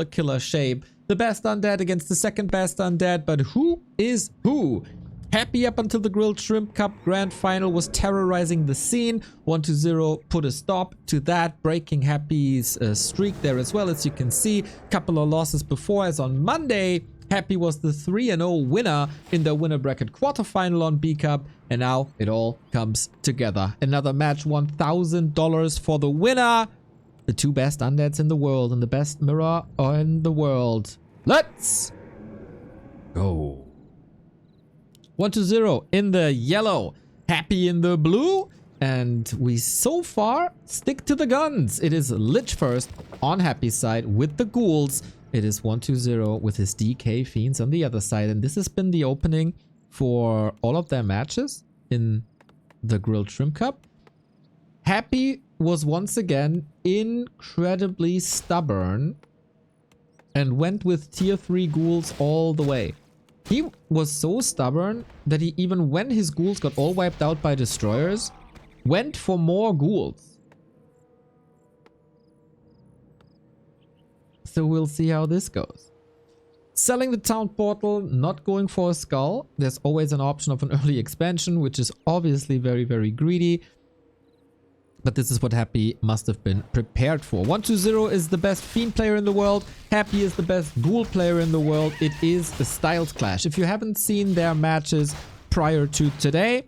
killer shape. The best undead against the second best undead, but who is who? Happy up until the Grilled Shrimp Cup Grand Final was terrorizing the scene. 1-0 put a stop to that, breaking Happy's streak there as well, as you can see. Couple of losses before, as on Monday, Happy was the 3-0 winner in the winner bracket quarterfinal on B Cup, and now it all comes together. Another match, $1,000 for the winner. The two best undeads in the world and the best mirror in the world. Let's go. 1-0 in the yellow, Happy in the blue, and we so far stick to the guns. It is Lich first on Happy's side with the ghouls. It is 1-0 with his DK fiends on the other side, and this has been the opening for all of their matches in the Grilled Shrimp Cup. Happy was once again incredibly stubborn and went with tier 3 ghouls all the way. He was so stubborn that he, even when his ghouls got all wiped out by destroyers, went for more ghouls. So we'll see how this goes. Selling the town portal, not going for a skull. There's always an option of an early expansion, which is obviously very, very greedy. But this is what Happy must have been prepared for. 1-0 is the best Fiend player in the world. Happy is the best Ghoul player in the world. It is the Styles Clash. If you haven't seen their matches prior to today,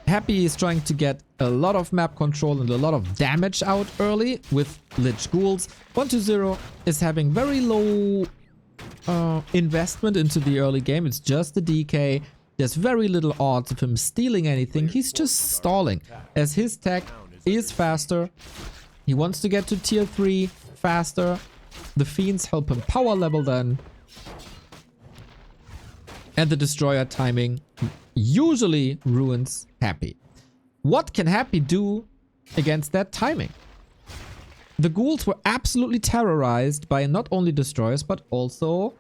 Happy is trying to get a lot of map control and a lot of damage out early with Lich Ghouls. 1-0 is having very low investment into the early game. It's just the DK. There's very little odds of him stealing anything. He's just stalling as his tech is faster. He wants to get to tier 3 faster. The Fiends help him power level then. And the Destroyer timing usually ruins Happy. What can Happy do against that timing? The ghouls were absolutely terrorized by not only Destroyers but also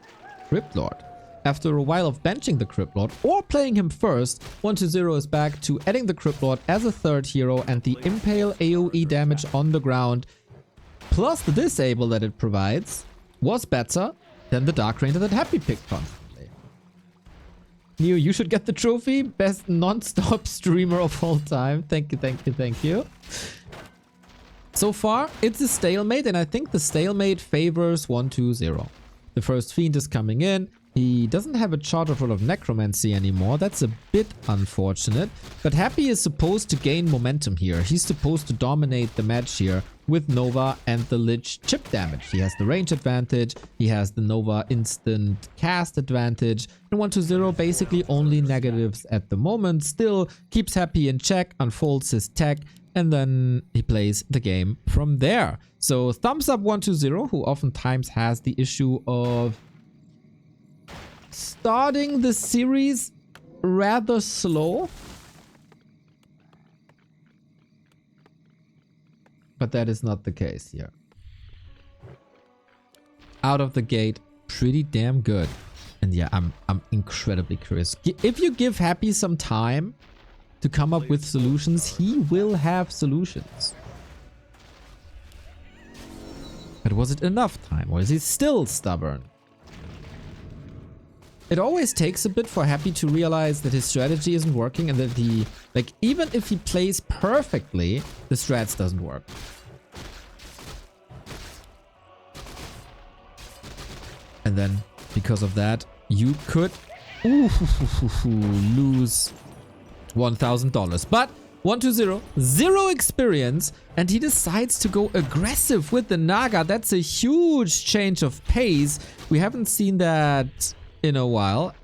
Crypt Lord. After a while of benching the Crypt Lord or playing him first, 1-0 is back to adding the Crypt Lord as a third hero, and the Impale AoE damage on the ground, plus the disable that it provides, was better than the Dark Ranger that Happy picked constantly. Neo, you should get the trophy. Best non-stop streamer of all time. Thank you, thank you, thank you. So far, it's a stalemate, and I think the stalemate favors 1-0. The first Fiend is coming in. He doesn't have a charge roll of Necromancy anymore. That's a bit unfortunate. But Happy is supposed to gain momentum here. He's supposed to dominate the match here with Nova and the Lich chip damage. He has the range advantage. He has the Nova instant cast advantage. And 1-0 basically only negatives at the moment. Still keeps Happy in check, unfolds his tech, and then he plays the game from there. So thumbs up 1-0, who oftentimes has the issue of starting the series rather slow. But that is not the case here. Out of the gate, pretty damn good. And yeah, I'm incredibly curious. If you give Happy some time to come up with solutions, he will have solutions. But was it enough time, or is he still stubborn? It always takes a bit for Happy to realize that his strategy isn't working, and that he, like, even if he plays perfectly, the strats doesn't work. And then, because of that, you could lose $1,000. But 1-0, 0 experience, and he decides to go aggressive with the Naga. That's a huge change of pace. We haven't seen that in a while.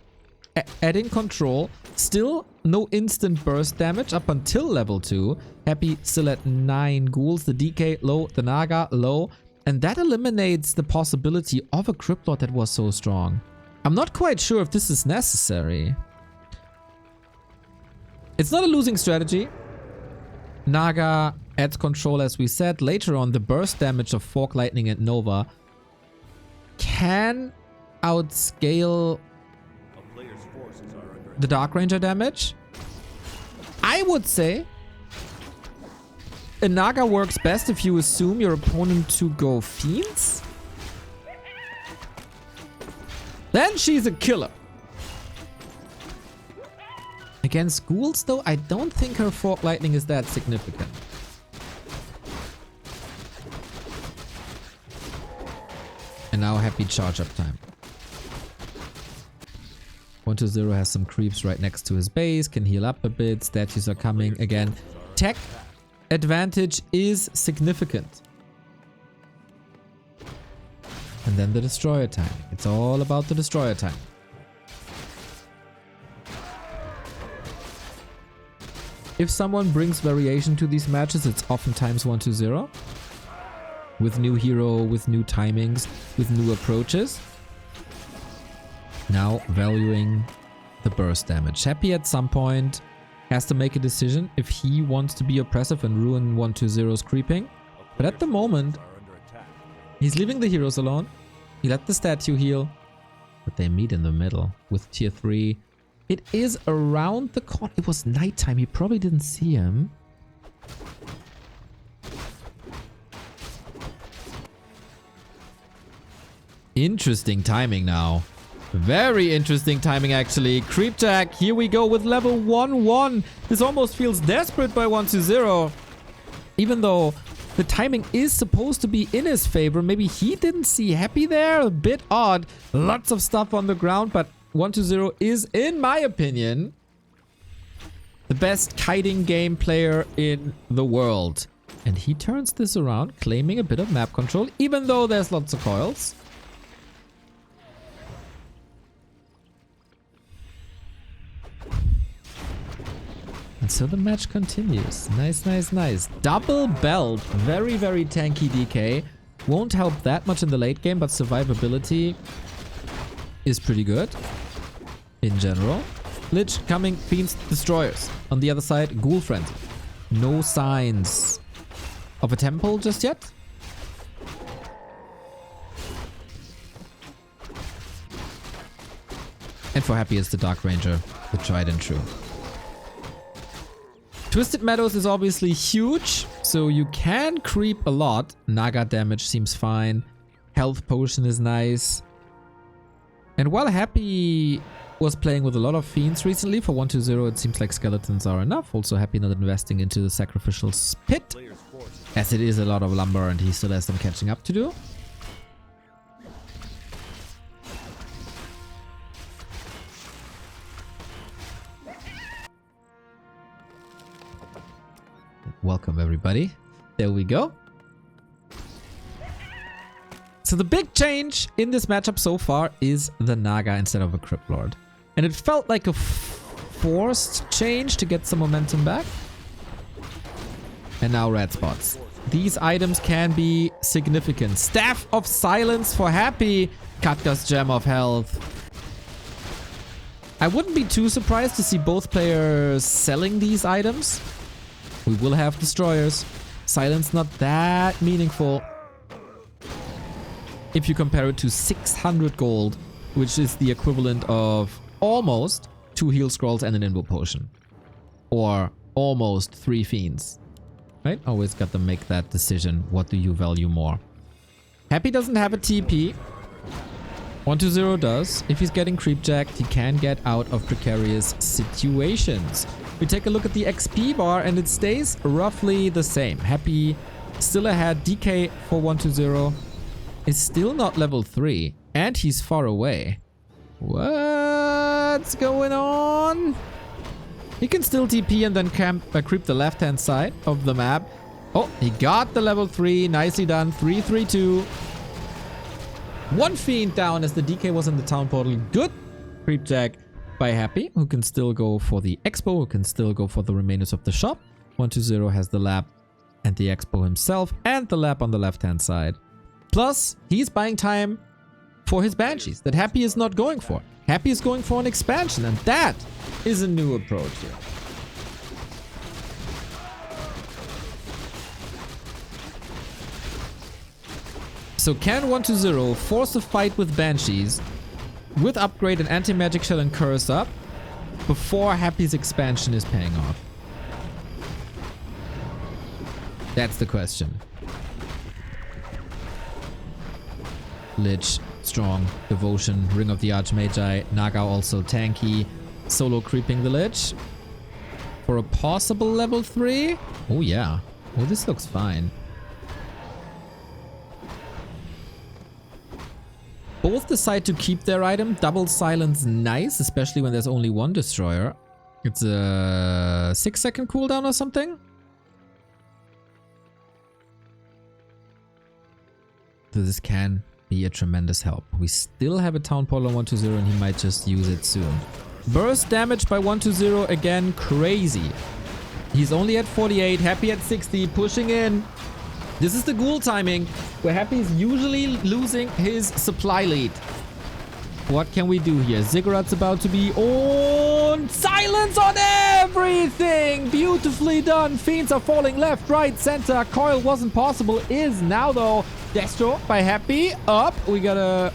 Adding control, still no instant burst damage up until level 2. Happy still at 9 ghouls, the DK low, the Naga low, and that eliminates the possibility of a Crypt Lord that was so strong. I'm not quite sure if this is necessary. It's not a losing strategy. Naga adds control, as we said. Later on, the burst damage of Fork Lightning and Nova can outscale the Dark Ranger damage. I would say a Naga works best if you assume your opponent to go Fiends. Then she's a killer. Against ghouls, though, I don't think her fork lightning is that significant. And now happy charge up time. 120 has some creeps right next to his base, can heal up a bit, statues are coming again. Tech advantage is significant. And then the destroyer time. It's all about the destroyer time. If someone brings variation to these matches, it's oftentimes 120. With new hero, with new timings, with new approaches. Now valuing the burst damage. Happy at some point has to make a decision if he wants to be oppressive and ruin 120's creeping. But at the moment, he's leaving the heroes alone. He let the statue heal. But they meet in the middle with tier 3. It is around the corner. It was nighttime. He probably didn't see him. Interesting timing now. Very interesting timing, actually. Creep Jack, here we go with level 1-1. This almost feels desperate by 120. Even though the timing is supposed to be in his favor. Maybe he didn't see Happy there. A bit odd. Lots of stuff on the ground, but 120 is, in my opinion, the best kiting game player in the world. And he turns this around, claiming a bit of map control, even though there's lots of coils. And so the match continues. Nice, nice, nice. Double belt. Very, very tanky DK. Won't help that much in the late game, but survivability is pretty good in general. Lich coming, Fiends, Destroyers. On the other side, Ghoul Frenzy. No signs of a temple just yet. And for Happy is the Dark Ranger, the tried and true. Twisted Meadows is obviously huge, so you can creep a lot. Naga damage seems fine. Health potion is nice. And while Happy was playing with a lot of Fiends recently, for 120 it seems like skeletons are enough. Also Happy not investing into the sacrificial spit, as it is a lot of lumber and he still has some catching up to do. Welcome everybody. There we go. So the big change in this matchup so far is the Naga instead of a Crypt Lord. And it felt like a forced change to get some momentum back. And now red spots. These items can be significant. Staff of Silence for Happy. Katka's Gem of Health. I wouldn't be too surprised to see both players selling these items. We will have Destroyers. Silence not that meaningful if you compare it to 600 gold, which is the equivalent of almost 2 heal scrolls and an invo potion. Or almost 3 fiends. Right? Always got to make that decision. What do you value more? Happy doesn't have a TP. 120 does. If he's getting creep jacked, he can get out of precarious situations. We take a look at the XP bar and it stays roughly the same. Happy still ahead. DK for 120 is still not level 3 and he's far away. What's going on? He can still TP and then creep the left hand side of the map. Oh, he got the level 3. Nicely done. 3-3-2. One fiend down as the DK was in the town portal. Good creep jack by Happy, who can still go for the expo, who can still go for the remainers of the shop. 120 has the lab and the expo himself and the lab on the left hand side. Plus, he's buying time for his banshees that Happy is not going for. Happy is going for an expansion, and that is a new approach here. So can 120 force a fight with banshees with upgrade and anti-magic shell and curse up before Happy's expansion is paying off? That's the question. Lich strong. Devotion, Ring of the Archmagi, Naga also tanky. Solo creeping the Lich. For a possible level 3? Oh yeah. Oh, this looks fine. Both decide to keep their item. Double silence, nice, especially when there's only one destroyer. It's a 6-second cooldown or something. So this can be a tremendous help. We still have a Town Portal on 120 and he might just use it soon. Burst damage by 120 again, crazy. He's only at 48, Happy at 60, pushing in. This is the ghoul timing, where Happy is usually losing his supply lead. What can we do here? Ziggurats about to be on. Silence on everything! Beautifully done. Fiends are falling left, right, center. Coil wasn't possible. Is now though. Destro by Happy. Up. We got a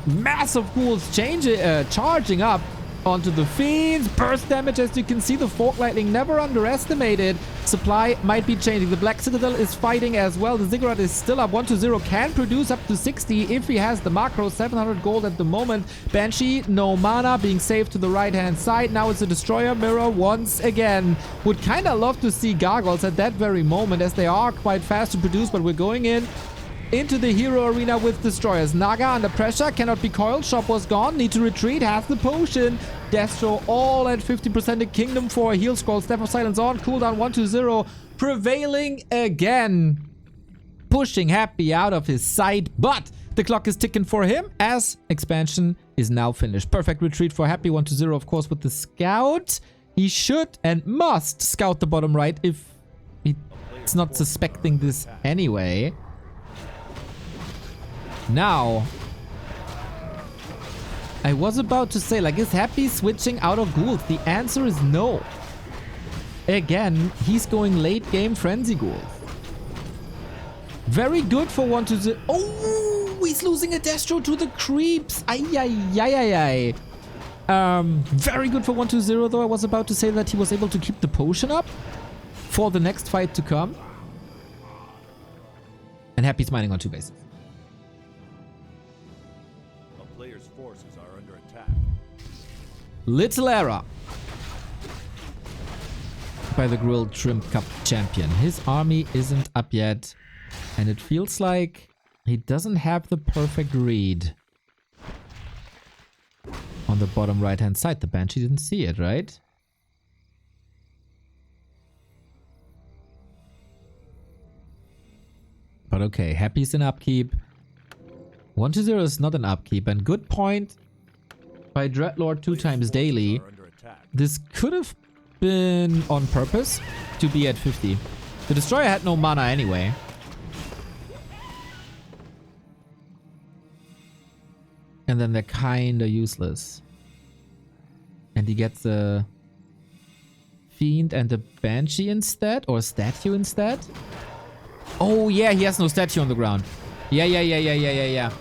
massive ghouls charging up onto the Fiends. Burst damage, as you can see. The Fork Lightning never underestimated. Supply might be changing. The Black Citadel is fighting as well. The Ziggurat is still up. 120 can produce up to 60 if he has the macro. 700 gold at the moment. Banshee, no mana, being saved to the right-hand side. Now it's a Destroyer Mirror once again. Would kind of love to see Gargoyles at that very moment, as they are quite fast to produce, but we're going into the hero arena with destroyers. Naga under pressure, cannot be coiled. Shop was gone, need to retreat, has the potion. Destro all at 50% in Kingdom 4. Heal scroll, Step of Silence on, cooldown 120. Prevailing again. Pushing Happy out of his sight, but the clock is ticking for him as expansion is now finished. Perfect retreat for Happy 120, of course, with the scout. He should and must scout the bottom right if he's not suspecting this anyway. Now, I was about to say, like, is Happy switching out of ghouls? The answer is no. Again, he's going late game Frenzy Ghouls. Very good for 120. Oh, he's losing a Destro to the creeps. Ay, ay, ay, ay, ay. Very good for 120, though. I was about to say that he was able to keep the potion up for the next fight to come. And Happy's mining on 2 bases. Little error by the Grilled Shrimp Cup champion. His army isn't up yet, and it feels like he doesn't have the perfect read on the bottom right hand side. The Banshee didn't see it, right? But okay, Happy's in upkeep. 120 is not an upkeep, and good point by Dreadlord 2 times daily. This could have been on purpose to be at 50. The Destroyer had no mana anyway. And then they're kinda useless. And he gets a Fiend and a Banshee instead? Or a Statue instead? Oh yeah, he has no statue on the ground. Yeah.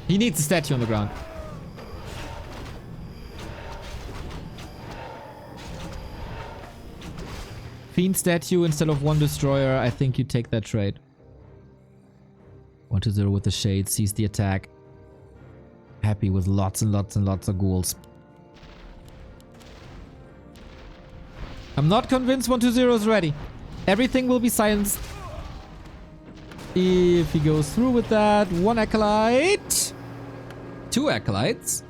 He needs a statue on the ground. Fiend statue instead of 1 destroyer. I think you take that trade. 120 with the shade, sees the attack. Happy with lots and lots and lots of ghouls. I'm not convinced 120 is ready. Everything will be silenced if he goes through with that. 1 acolyte. 2 acolytes.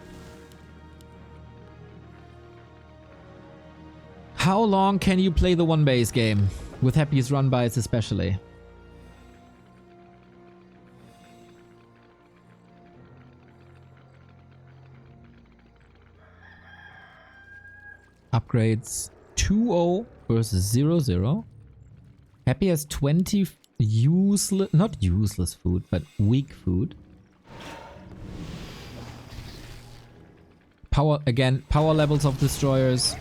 How long can you play the 1 base game? With Happy's run bys especially. Upgrades 2-0 versus 0-0. Happy has 20 useless, not useless food, but weak food. Power, again, power levels of destroyers.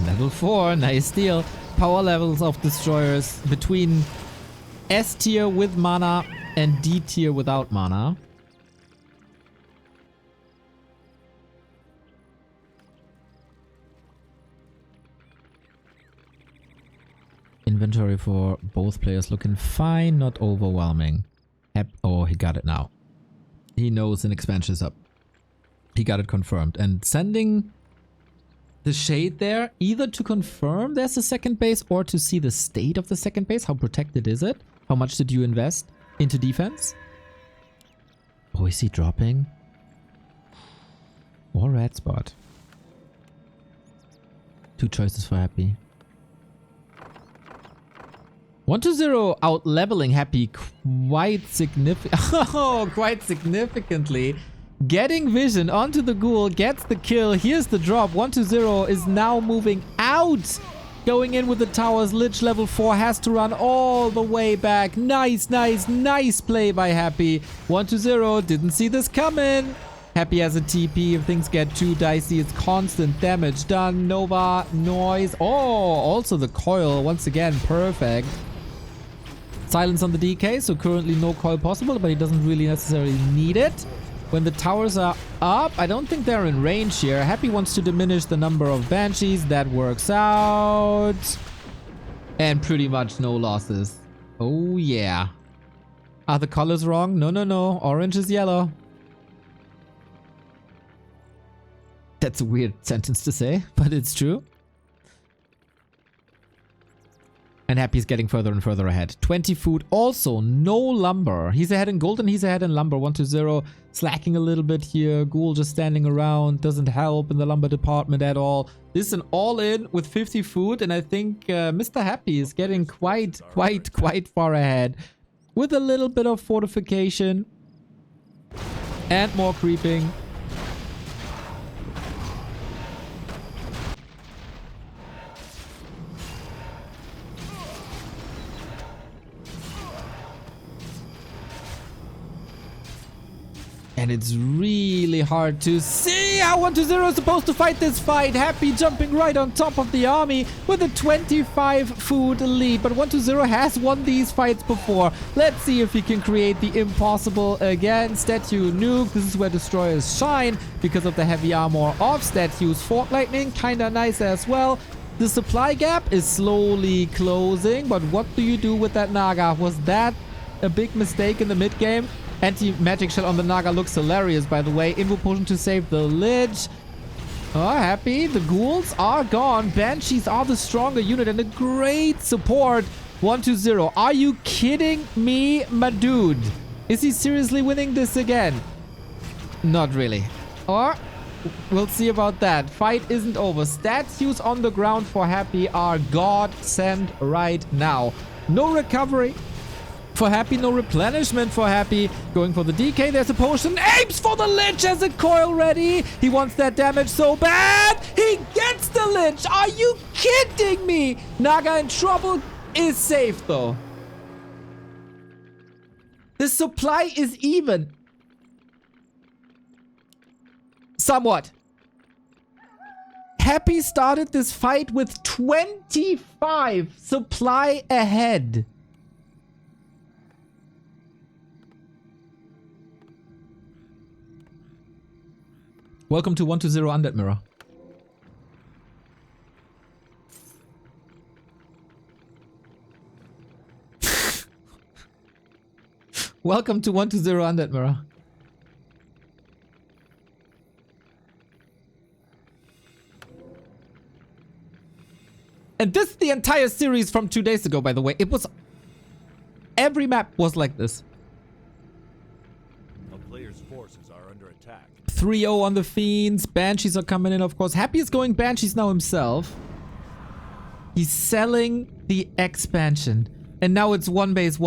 Level 4, nice deal. Power levels of destroyers between S tier with mana and D tier without mana. Inventory for both players looking fine, not overwhelming. Oh, he got it now. He knows an expansion is up. He got it confirmed. And sending the shade there, either to confirm there's a second base or to see the state of the second base. How protected is it? How much did you invest into defense? Oh, is he dropping? Or red spot? 2 choices for Happy. 1-0 out leveling Happy quite significantly. Getting vision onto the ghoul, gets the kill. Here's the drop. 1-0 is now moving out. Going in with the towers. Lich level 4 has to run all the way back. Nice play by Happy. 1-0 didn't see this coming. Happy has a TP. If things get too dicey, it's constant damage done. Nova, noise. Oh, also the coil. Once again, perfect. Silence on the DK, so currently no coil possible, but he doesn't really necessarily need it. When the towers are up, I don't think they're in range here. Happy wants to diminish the number of banshees. That works out. And pretty much no losses. Oh yeah. Are the colors wrong? No. Orange is yellow. That's a weird sentence to say, but it's true. And Happy's getting further and further ahead. 20 food. Also, no lumber. He's ahead in gold and he's ahead in lumber. 1-0. Slacking a little bit here. Ghoul just standing around. Doesn't help in the lumber department at all. This is an all-in with 50 food. And I think Mr. Happy is getting quite far ahead. With a little bit of fortification. And more creeping. And it's really hard to see how 1-0 is supposed to fight this fight. Happy jumping right on top of the army with a 25 food lead. But 1-0 has won these fights before. Let's see if he can create the impossible again. Statue nuke. This is where destroyers shine because of the heavy armor of statues. Fork lightning, kinda nice as well. The supply gap is slowly closing. But what do you do with that Naga? Was that a big mistake in the mid game? Anti-magic shell on the Naga looks hilarious, by the way. Invo potion to save the Lich. Oh, Happy. The ghouls are gone. Banshees are the stronger unit and a great support. 1-0. Are you kidding me, my dude? Is he seriously winning this again? Not really. Or we'll see about that. Fight isn't over. Statues on the ground for Happy are godsend right now. No recovery for Happy, no replenishment for Happy. Going for the DK, there's a potion. Aims for the Lich as a coil ready. He wants that damage so bad. He gets the Lich. Are you kidding me? Naga in trouble is safe though. The supply is even. Somewhat. Happy started this fight with 25 supply ahead. Welcome to 1-0 Undead Mirror. Welcome to 1-0 Undead Mirror. And this is the entire series from 2 days ago, by the way. It was... Every map was like this. 3-0 on the Fiends. Banshees are coming in, of course. Happy is going Banshees now himself. He's selling the expansion. And now it's one base.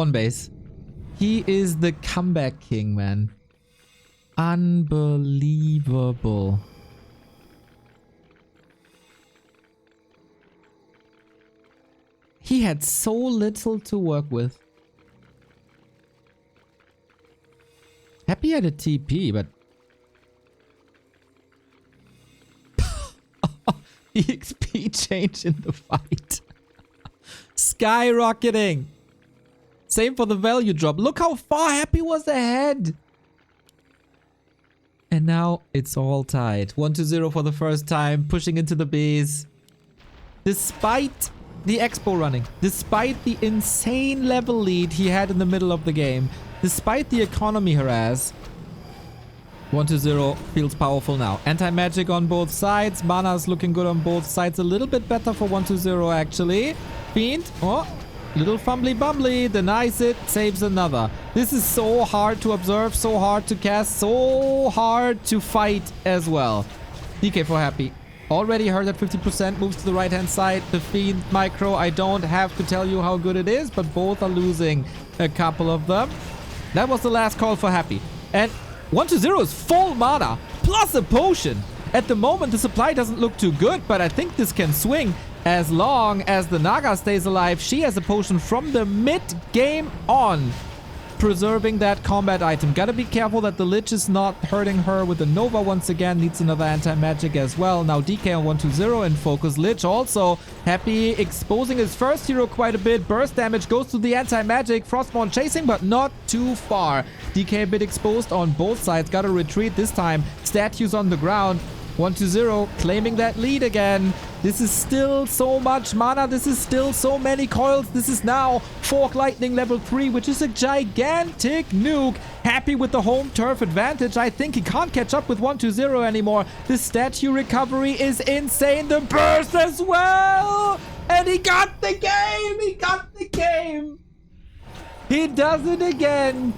He is the comeback king, man. Unbelievable. He had so little to work with. Happy had a TP, but... EXP change in the fight. Skyrocketing. Same for the value drop. Look how far Happy was ahead. And now it's all tied. 1-0 for the first time. Pushing into the base. Despite the expo running. Despite the insane level lead he had in the middle of the game. Despite the economy harass. 1-0 feels powerful now. Anti-magic on both sides. Mana's looking good on both sides. A little bit better for 1-0 actually. Fiend. Oh, little fumbly bumbly. Denies it. Saves another. This is so hard to observe. So hard to cast. So hard to fight as well. DK for happy. Already heard at 50%. Moves to the right hand side. The Fiend micro. I don't have to tell you how good it is. But both are losing a couple of them. That was the last call for happy. And 1-0 is full mana, plus a potion. At the moment, the supply doesn't look too good, but I think this can swing as long as the Naga stays alive. She has a potion from the mid-game on, preserving that combat item. Gotta be careful that the Lich is not hurting her with the Nova once again. Needs another anti-magic as well. Now DK on 1-0 in focus. Lich also happy, exposing his first hero quite a bit. Burst damage goes to the anti-magic. Frostborn chasing, but not too far. DK a bit exposed on both sides. Gotta retreat this time. Statues on the ground. 1-0, claiming that lead again. This is still so much mana. This is still so many coils. This is now Fork Lightning level 3, which is a gigantic nuke. Happy with the home turf advantage. I think he can't catch up with 1-0 anymore. The statue recovery is insane. The burst as well. And he got the game. He got the game. He does it again.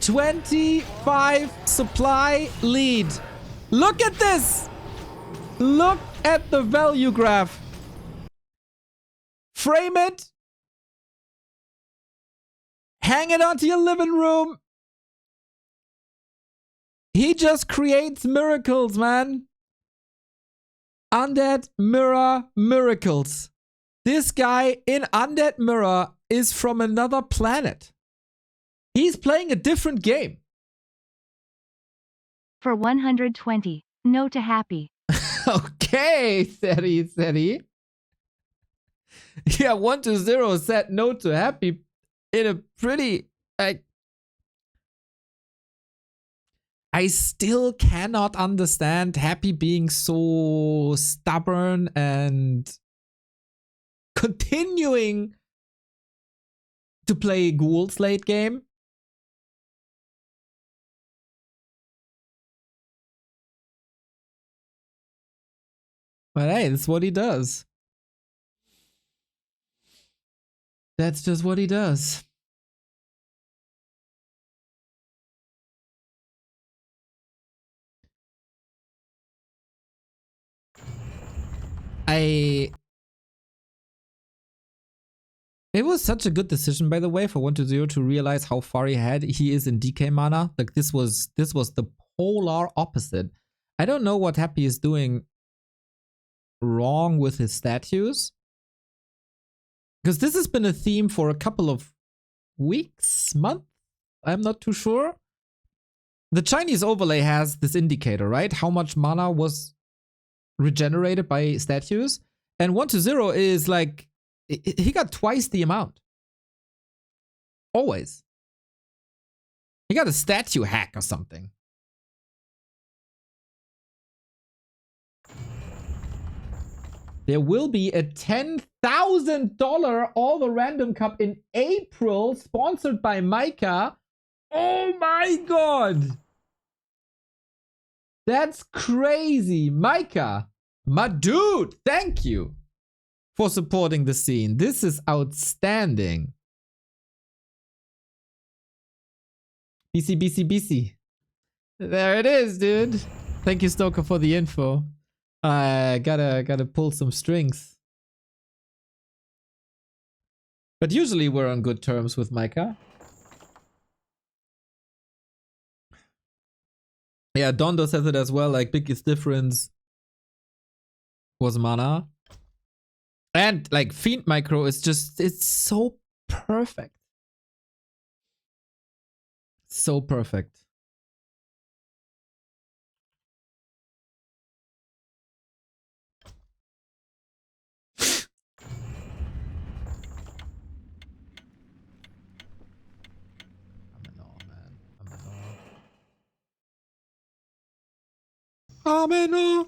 25 supply lead. Look at this. Look at the value graph. Frame it. Hang it onto your living room. He just creates miracles, man. Undead Mirror miracles. This guy in Undead Mirror is from another planet. He's playing a different game. For 120. No to happy. Okay, Seri. Yeah, 1-0 said no to happy in a pretty... I still cannot understand happy being so stubborn and continuing to play ghouls late game. But hey, that's what he does. That's just what he does. It was such a good decision, by the way, for 1-0 to realize how far ahead he is in DK mana. Like this was the polar opposite. I don't know what Happy is doing wrong with his statues, because this has been a theme for a couple of weeks, months. I'm not too sure. The Chinese overlay has this indicator, right? How much mana was regenerated by statues, and 1-0 is like he got twice the amount. Always. He got a statue hack or something. There will be a $10,000 All the Random Cup in April, sponsored by Micah. Oh my god! That's crazy. Micah, my dude, thank you for supporting the scene. This is outstanding. BC. There it is, dude. Thank you, Stoker, for the info. I gotta pull some strings. But usually we're on good terms with Micah. Yeah, Dondo says it as well, like biggest difference was mana. And like Fiend Micro is just, it's so perfect. So perfect. I'm in awe.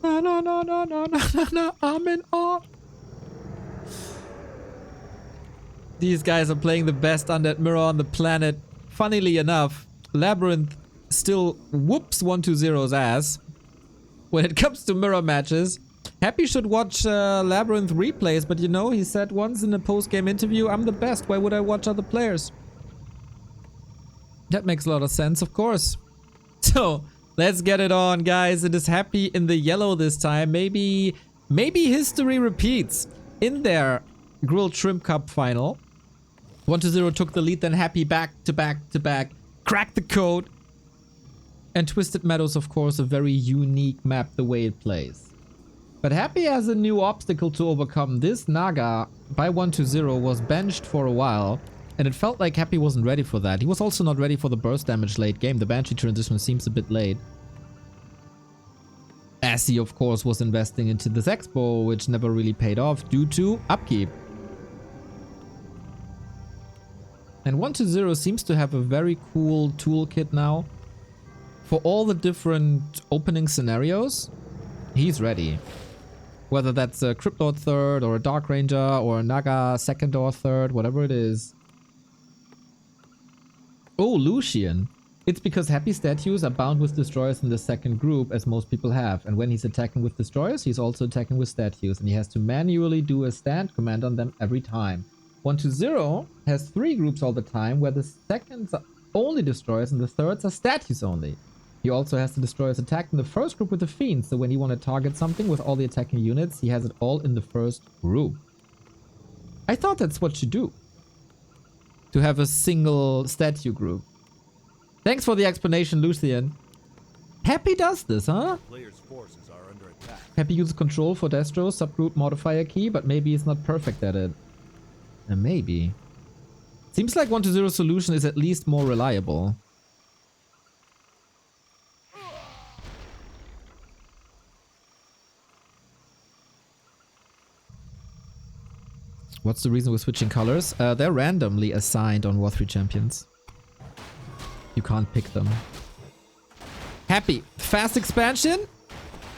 No. I'm in awe. These guys are playing the best Undead Mirror on the planet funnily enough, Labyrinth still whoops 120's ass when it comes to mirror matches. Happy should watch Labyrinth replays, but you know, he said once in a post-game interview, I'm the best, why would I watch other players? That makes a lot of sense, of course. So, let's get it on, guys. It is Happy in the yellow this time. Maybe history repeats. In their Grilled Shrimp Cup final, 120 took the lead, then Happy back to back to back, cracked the code. And Twisted Meadows, of course, a very unique map the way it plays. But Happy has a new obstacle to overcome. This Naga by 120 was benched for a while, and it felt like Happy wasn't ready for that. He was also not ready for the burst damage late game. The Banshee transition seems a bit late. As he, of course, was investing into this Expo, which never really paid off due to upkeep. And 120 seems to have a very cool toolkit now. For all the different opening scenarios, he's ready. Whether that's a Crypt Lord third, or a Dark Ranger, or a Naga second or third, whatever it is. Oh, Lucian. It's because Happy statues are bound with destroyers in the second group, as most people have. And when he's attacking with destroyers, he's also attacking with statues. And he has to manually do a stand command on them every time. 120 has 3 groups all the time, where the seconds are only destroyers and the thirds are statues only. He also has the destroyers attack in the first group with the Fiend, so when he wants to target something with all the attacking units, he has it all in the first group. I thought that's what you do. To have a single statue group. Thanks for the explanation, Lucian. Happy does this, huh? Player's forces are under attack. Happy uses control for Destro's subgroup modifier key, but maybe he's not perfect at it. And maybe. Seems like 120's solution is at least more reliable. What's the reason we're switching colors? They're randomly assigned on War 3 Champions. You can't pick them. Happy. Fast expansion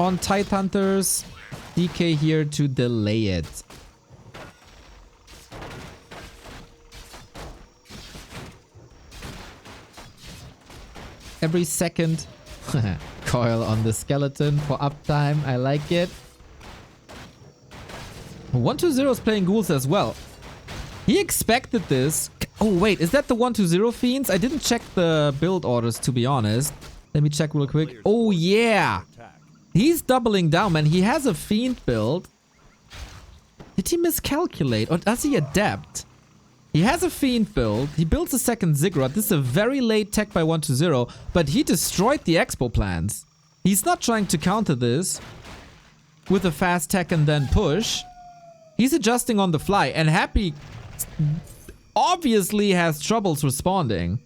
on Tide Hunters. DK here to delay it. Every second. Coil on the skeleton for uptime. I like it. 120 is playing ghouls as well. He expected this. Oh wait, is that the 120 fiends? I didn't check the build orders, to be honest. Let me check real quick. Oh yeah! He's doubling down, man. He has a fiend build. Did he miscalculate? Or does he adapt? He has a fiend build. He builds a second Ziggurat. This is a very late tech by 120, but he destroyed the Expo plans. He's not trying to counter this with a fast tech and then push. He's adjusting on the fly, and Happy obviously has troubles responding.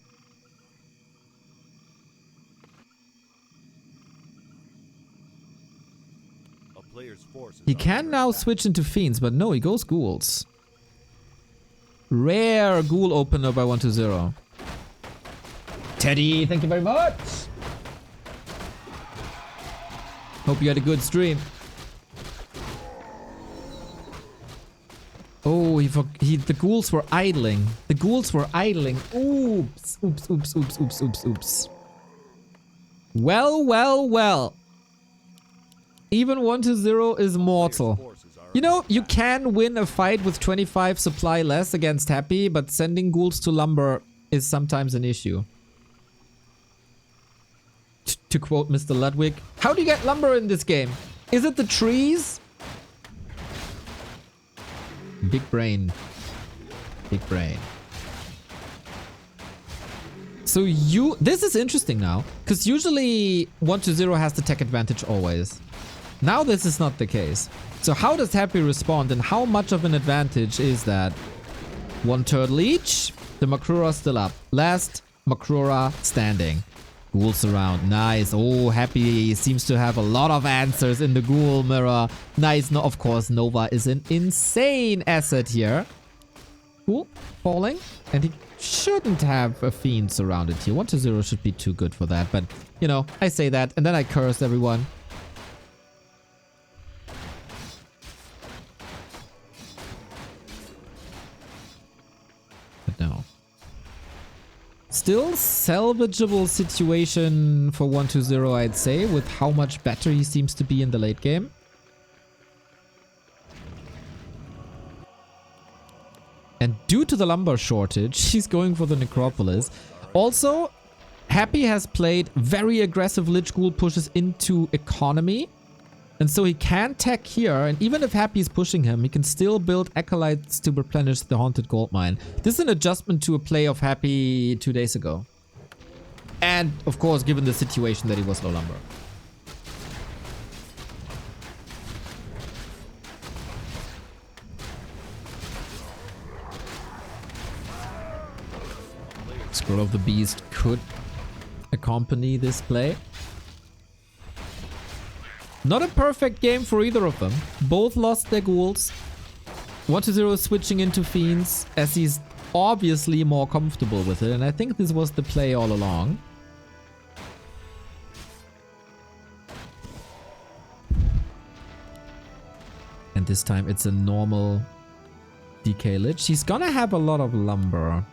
A player's forces He are can under now attack. switch into fiends, but no, he goes ghouls. Rare ghoul opener by 120. Teddy, thank you very much. Hope you had a good stream. Oh, the ghouls were idling. The ghouls were idling. Oops, oops, oops, oops, oops, oops, oops. Well, well, well. Even 120 is mortal. You know, you can win a fight with 25 supply less against Happy, but sending ghouls to lumber is sometimes an issue. To quote Mr. Ludwig, how do you get lumber in this game? Is it the trees? Big brain. Big brain. So this is interesting now, because usually 120 has the tech advantage always. Now this is not the case. So how does Happy respond, and how much of an advantage is that? 1/3 leech. The Makrura still up. Last Makrura standing. Ghouls around. Nice. Oh, Happy seems to have a lot of answers in the ghoul mirror. Nice. No, of course, Nova is an insane asset here. Cool. Falling. And he shouldn't have a fiend surrounded here. 120 should be too good for that. But, you know, I say that and then I curse everyone. But no. Still salvageable situation for 120, I'd say, with how much better he seems to be in the late game. And due to the lumber shortage, he's going for the necropolis. Also, Happy has played very aggressive Lich Ghoul pushes into economy. And so he can tech here, and even if Happy is pushing him, he can still build Acolytes to replenish the Haunted Gold Mine. This is an adjustment to a play of Happy 2 days ago. And, of course, given the situation that he was low lumber. Scroll of the Beast could accompany this play. Not a perfect game for either of them. Both lost their ghouls. 120 is switching into Fiends as he's obviously more comfortable with it. And I think this was the play all along. And this time it's a normal DK Lich. He's gonna have a lot of lumber.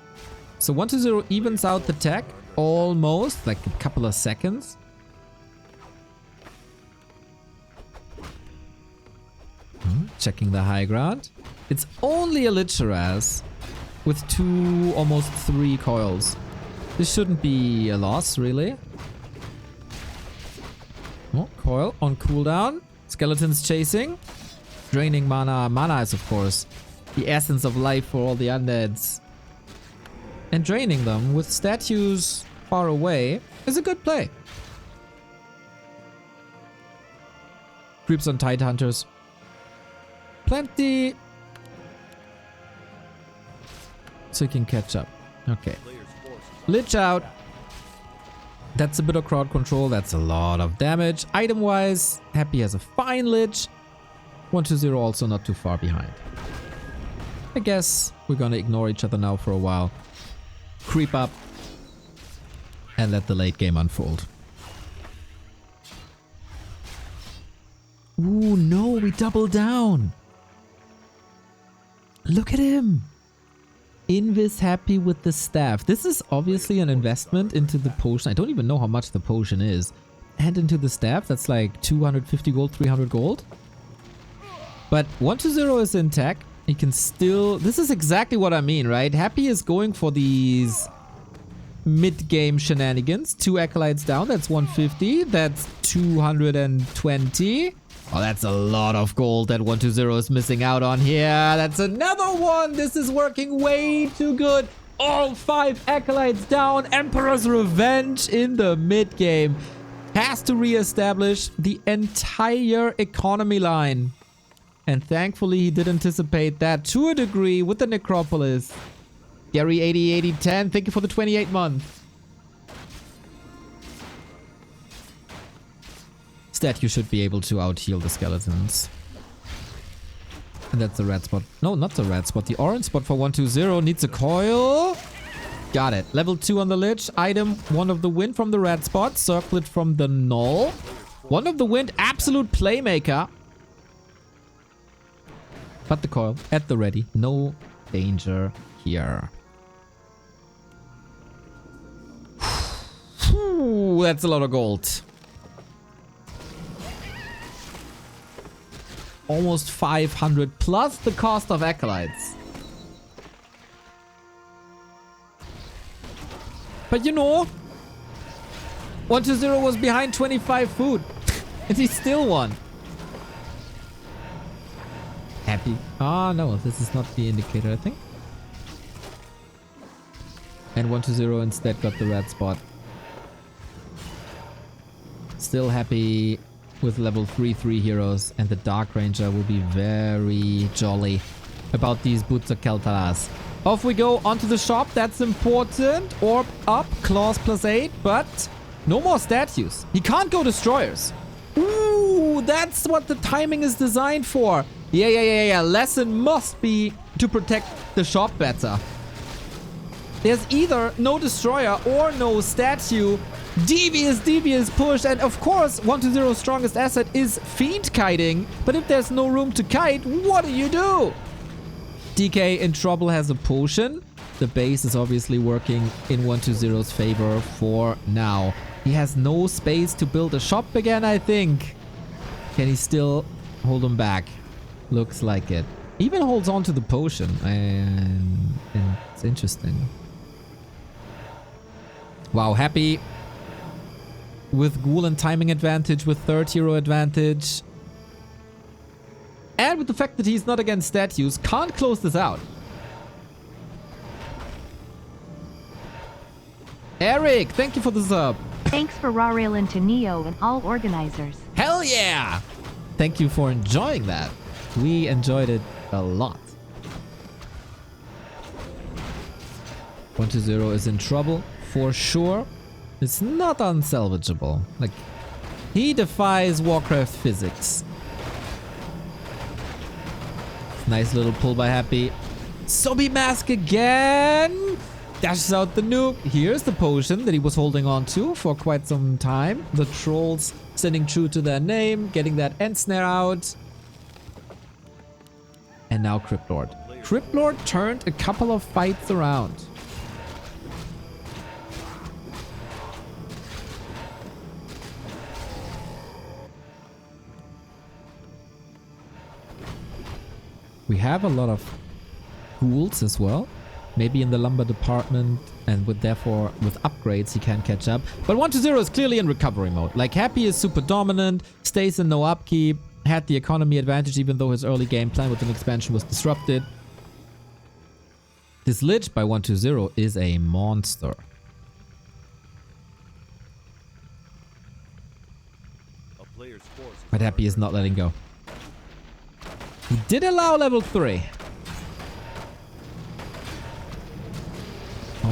So 120 evens out the tech almost, like a couple of seconds. Checking the high ground. It's only a Lich Harass with 2, almost 3 coils. This shouldn't be a loss, really. Oh, coil on cooldown. Skeletons chasing. Draining mana. Mana is, of course, the essence of life for all the undeads. And draining them with statues far away is a good play. Creeps on Tide Hunters. Plenty. So you can catch up. Okay. Lich out. That's a bit of crowd control. That's a lot of damage. Item-wise, Happy has a fine Lich. 120 also not too far behind. I guess we're gonna ignore each other now for a while. Creep up. And let the late game unfold. Ooh, no, we double down. Look at him. Invis Happy with the staff. This is obviously an investment into the potion. I don't even know how much the potion is. And into the staff, that's like 250 gold, 300 gold. But 120 is in tech. He can still... This is exactly what I mean, right? Happy is going for these mid-game shenanigans. 2 Acolytes down, that's 150. That's 220. Oh, that's a lot of gold that 120 is missing out on here. That's another one. This is working way too good. All 5 Acolytes down. Emperor's Revenge in the mid-game. Has to re-establish the entire economy line. And thankfully, he did anticipate that to a degree with the Necropolis. Gary 808010, thank you for the 28 months. Statue should be able to out-heal the skeletons. And that's the red spot. No, not the red spot. The orange spot for 120 needs a coil. Got it. Level 2 on the Lich. Item, 1 of the Wind from the red spot. Circlet from the Null. 1 of the Wind, absolute playmaker. But the coil at the ready. No danger here. Whew, that's a lot of gold. Almost 500 plus the cost of Acolytes. But you know, 120 was behind 25 food. And he still won. Happy. Ah, no, this is not the indicator, I think. And 120 instead got the red spot. Still happy with level 3 heroes, and the Dark Ranger will be very jolly about these Boots of Keltaras. Off we go onto the shop, that's important. Orb up, claws +8, but no more statues. He can't go destroyers. Ooh, that's what the timing is designed for. Yeah. Lesson must be to protect the shop better. There's either no destroyer or no statue. Devious push, and of course 120's strongest asset is Fiend kiting, but if there's no room to kite, what do you do? DK in trouble has a potion. the base is obviously working in 120's favor for now. He has no space to build a shop again, I think. Can he still hold him back? Looks like it. Even holds on to the potion. And it's interesting. Wow, happy with ghoul and timing advantage, with third hero advantage. And with the fact that he's not against statues, can't close this out. Eric, thank you for the sub. Thanks for raw railing to Neo and all organizers. Hell yeah! Thank you for enjoying that. We enjoyed it a lot. 120 is in trouble for sure. It's not unsalvageable. Like, he defies Warcraft physics. Nice little pull by Happy. Sobi Mask again! Dashes out the nuke. Here's the potion that he was holding on to for quite some time. The trolls sending true to their name, getting that end snare out. And now Cryptlord. Cryptlord turned a couple of fights around. We have a lot of ghouls as well. Maybe in the lumber department, and with upgrades he can catch up. But 120 is clearly in recovery mode. Like, Happy is super dominant, stays in no upkeep, had the economy advantage even though his early game plan with an expansion was disrupted. This Lich by 120 is a monster. A player's forces But Happy is not letting go. He did allow level 3.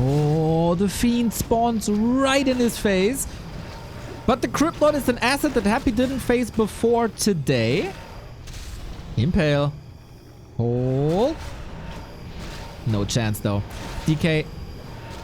Oh, the Fiend spawns right in his face. But the Cryptlord is an asset that Happy didn't face before today. Impale. Hold. No chance though. DK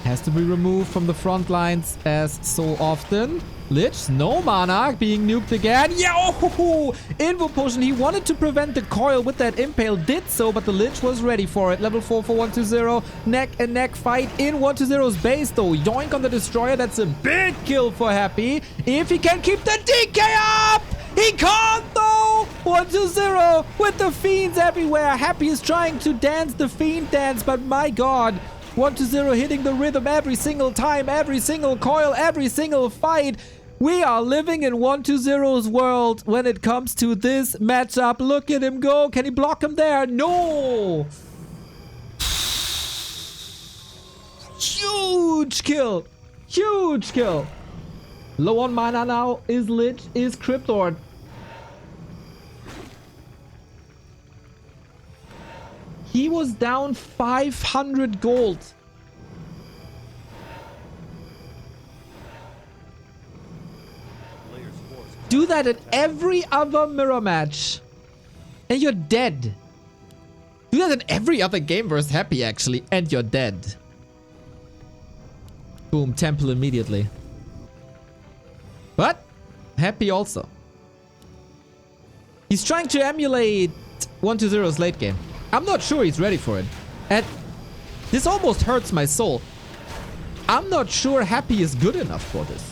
has to be removed from the front lines as so often. Lich, no mana, being nuked again. Yeah, oh, Invo Potion. He wanted to prevent the coil with that Impale, did so, but the Lich was ready for it. Level 4 for 120. Neck and neck fight in 120's base, though. Yoink on the Destroyer. That's a big kill for Happy. If he can keep the DK up! He can't, though! 120 with the Fiends everywhere. Happy is trying to dance the Fiend dance, but my god. 120 hitting the rhythm every single time, every single coil, every single fight. We are living in 120's world when it comes to this matchup. Look at him go. Can he block him there? No! Huge kill. Huge kill. Low on mana now is Lich, is Cryptlord. He was down 500 gold. Do that in every other mirror match. And you're dead. Do that in every other game versus Happy, actually. And you're dead. Boom, Temple immediately. But Happy also. He's trying to emulate 120's late game. I'm not sure he's ready for it. And this almost hurts my soul. I'm not sure Happy is good enough for this.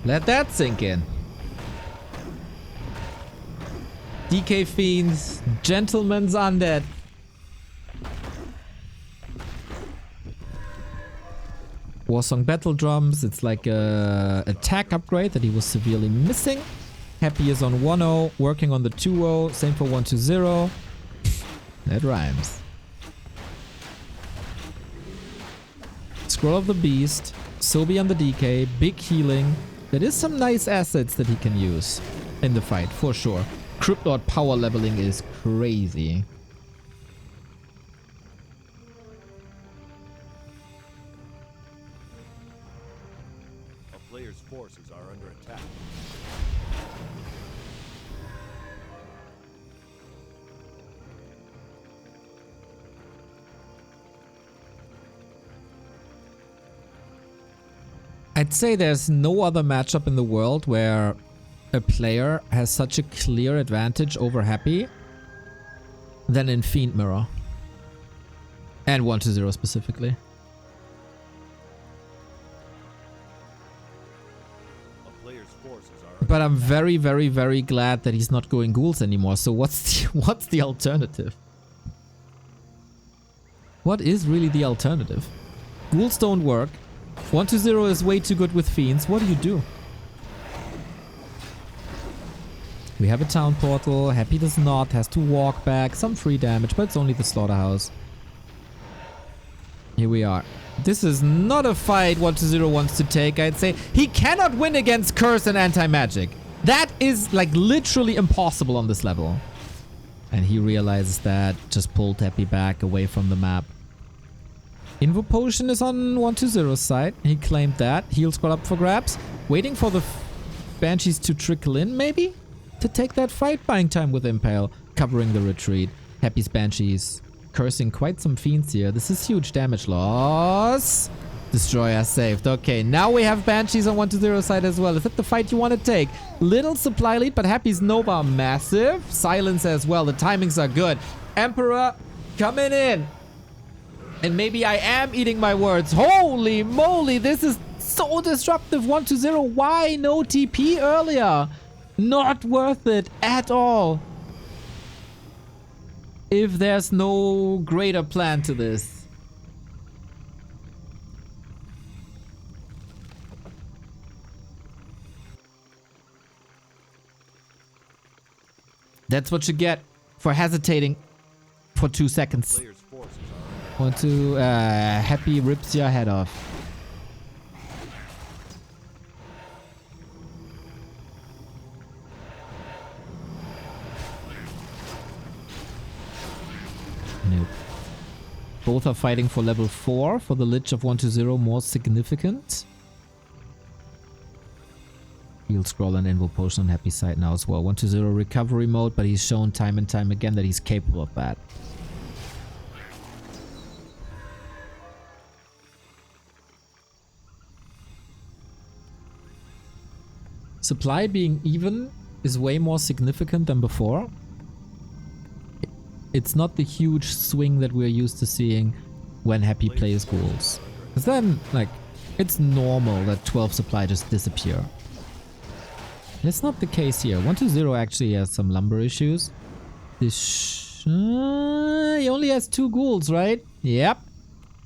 Let that sink in. DK Fiends, Gentleman's Undead. Warsong Battle Drums, it's like a attack upgrade that he was severely missing. Happy is on 1-0, working on the 2-0, same for 120. That rhymes. Scroll of the Beast, Sobi on the DK, big healing. There is some nice assets that he can use in the fight, for sure. Cryptlord power leveling is crazy. A player's forces are under attack. I'd say there's no other matchup in the world where a player has such a clear advantage over Happy than in Fiend Mirror. And 1-0 specifically. A player's forces are But I'm very, very, very glad that he's not going ghouls anymore. So what's the alternative? What is really the alternative? Ghouls don't work. 1-0 is way too good with fiends. What do? We have a town portal. Happy does not. Has to walk back. Some free damage, but it's only the slaughterhouse. Here we are. This is not a fight 1-0 wants to take, I'd say. He cannot win against Curse and Anti-Magic. That is like literally impossible on this level. And he realizes that. Just pulled Happy back away from the map. Invo Potion is on 1-0's side. He claimed that. Heal scroll up for grabs. Waiting for the Banshees to trickle in, maybe? To take that fight. Buying time with Impale. Covering the retreat. Happy's Banshees. Cursing quite some fiends here. This is huge damage loss. Destroyer saved. Okay, now we have Banshees on 1-0 side as well. Is that the fight you want to take? Little supply lead, but Happy's Nova massive. Silence as well. The timings are good. Emperor coming in. And maybe I am eating my words. Holy moly, this is so disruptive. 1-0. Why no TP earlier? Not worth it at all. If there's no greater plan to this. That's what you get for hesitating for 2 seconds. player's forces are Want to Happy rips your head off. Nope. Both are fighting for level 4 for the Lich of 1-0 more significant. Heal scroll and Invo Potion on Happy side now as well. 1-0 recovery mode, but he's shown time and time again that he's capable of that. Supply being even is way more significant than before. It's not the huge swing that we're used to seeing when Happy plays ghouls. Because then, like, it's normal that 12 supply just disappear. That's not the case here. 1-0 actually has some lumber issues. This he only has 2 ghouls, right? Yep.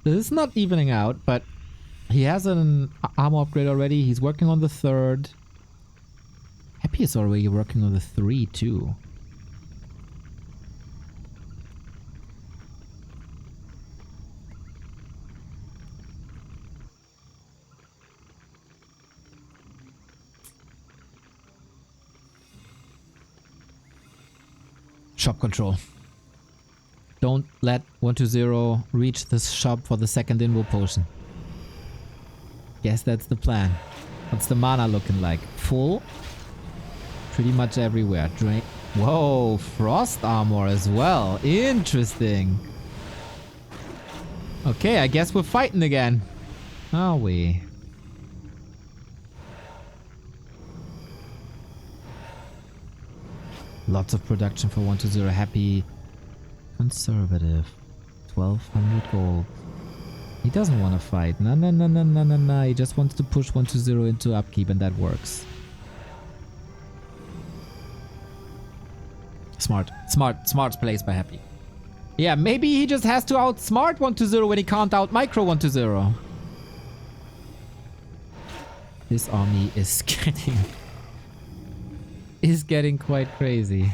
This is not evening out, but he has an armor upgrade already. He's working on the 3rd. Happy is already working on the 3 too. Shop control. Don't let 1-0 reach this shop for the 2nd Invo Potion. Guess that's the plan. What's the mana looking like? Full? Pretty much everywhere. Drain. Whoa, frost armor as well. Interesting. Okay, I guess we're fighting again. Are we? Lots of production for 1-0. Happy. Conservative. 1200 gold. He doesn't want to fight. No. He just wants to push 1-0 into upkeep and that works. Smart plays by Happy. Yeah, maybe he just has to outsmart 1-0 when he can't out micro 1-0. This army is getting quite crazy.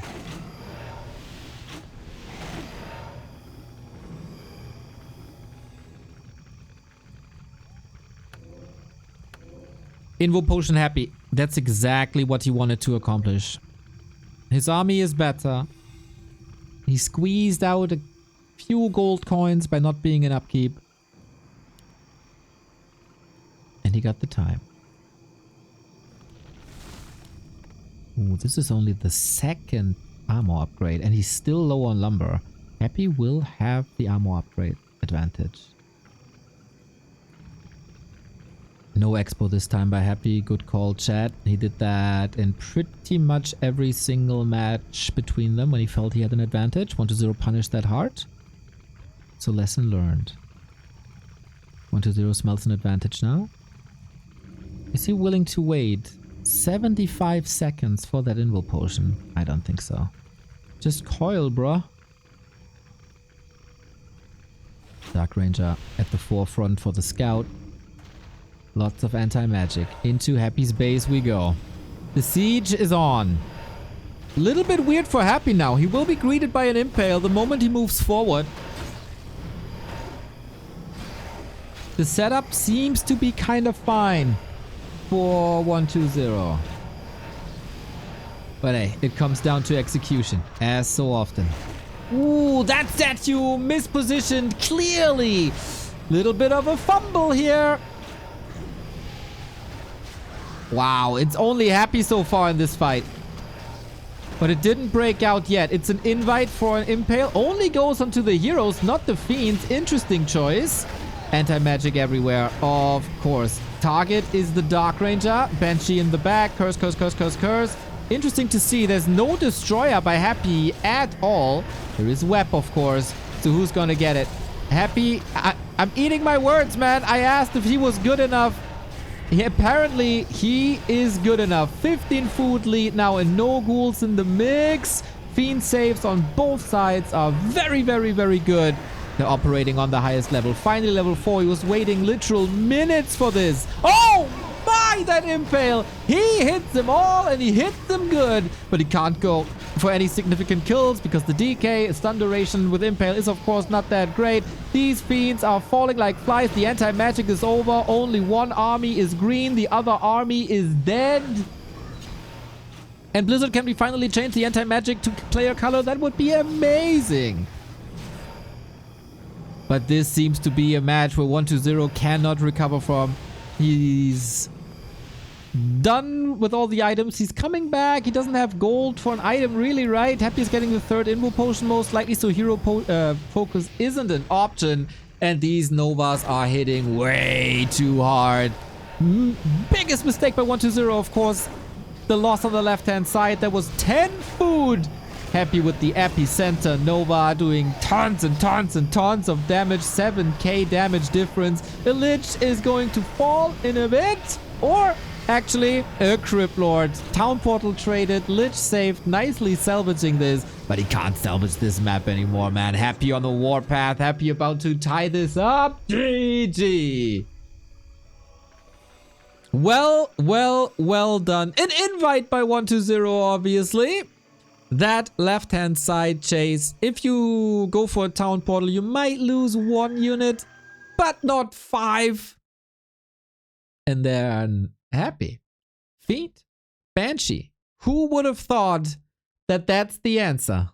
Invo Potion Happy. That's exactly what he wanted to accomplish. His army is better. He squeezed out a few gold coins by not being in upkeep. And he got the time. Ooh, this is only the 2nd armor upgrade and he's still low on lumber. Happy will have the armor upgrade advantage. No expo this time by Happy. Good call, chat. He did that in pretty much every single match between them when he felt he had an advantage. 1-0 punished that hard. So lesson learned. 1-0 smells an advantage now. Is he willing to wait 75 seconds for that invul potion? I don't think so. Just coil, bruh. Dark Ranger at the forefront for the scout. Lots of anti-magic. Into Happy's base we go. The siege is on. Little bit weird for Happy now. He will be greeted by an impale the moment he moves forward. The setup seems to be kind of fine for 1-2-0. But hey, it comes down to execution, as so often. Ooh, that statue mispositioned clearly. Little bit of a fumble here. Wow, it's only Happy so far in this fight. But it didn't break out yet. It's an invite for an impale. Only goes onto the heroes, not the fiends. Interesting choice. Anti-magic everywhere, of course. Target is the Dark Ranger. Banshee in the back. Curse, curse, curse, curse, curse. Interesting to see. There's no Destroyer by Happy at all. There is Web, of course. So who's gonna get it? Happy. I'm eating my words, man. I asked if he was good enough. Apparently, he is good enough. 15 food lead now and no ghouls in the mix. Fiend saves on both sides are very, very, very good. They're operating on the highest level. Finally, level 4. He was waiting literal minutes for this. Oh my, that impale. He hits them all and he hits them good. But he can't go for any significant kills because the DK stun duration with impale is, of course, not that great. These fiends are falling like flies. The anti-magic is over. Only one army is green. The other army is dead. And Blizzard, can we finally change the anti-magic to player color? That would be amazing. But this seems to be a match where 1-2-0 cannot recover from. He's done with all the items. He's coming back. He doesn't have gold for an item, really, right? Happy is getting the third invul potion most likely, so hero focus isn't an option. And these Novas are hitting way too hard. Biggest mistake by 1-2-0, of course. The loss on the left-hand side. That was 10 food. Happy with the epicenter. Nova doing tons and tons and tons of damage. 7k damage difference. A Lich is going to fall in a bit. Or actually a Crypt Lord. Town Portal traded. Lich saved. Nicely salvaging this. But he can't salvage this map anymore, man. Happy on the warpath. Happy about to tie this up. GG. Well done. An invite by 1-2-0, obviously. That left-hand side chase. If you go for a town portal, you might lose 1 unit, but not 5. And then Happy. Fiend. Banshee. Who would have thought that that's the answer?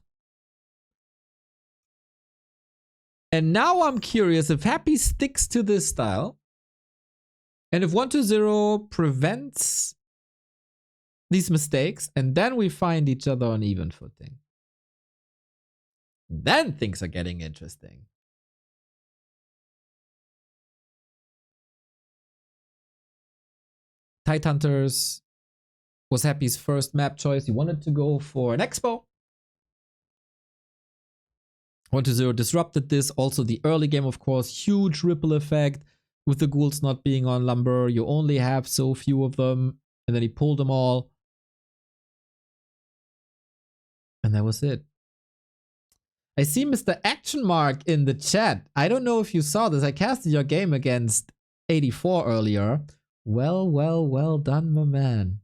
And now I'm curious if Happy sticks to this style. And if 1-2-0 prevents these mistakes, and then we find each other on even footing. Then things are getting interesting. Tidehunters was Happy's first map choice. He wanted to go for an expo. 1-2-0 disrupted this. Also the early game, of course, huge ripple effect. With the ghouls not being on lumber, you only have so few of them. And then he pulled them all. And that was it. I see Mr. Action Mark in the chat. I don't know if you saw this. I casted your game against 84 earlier. Well done, my man.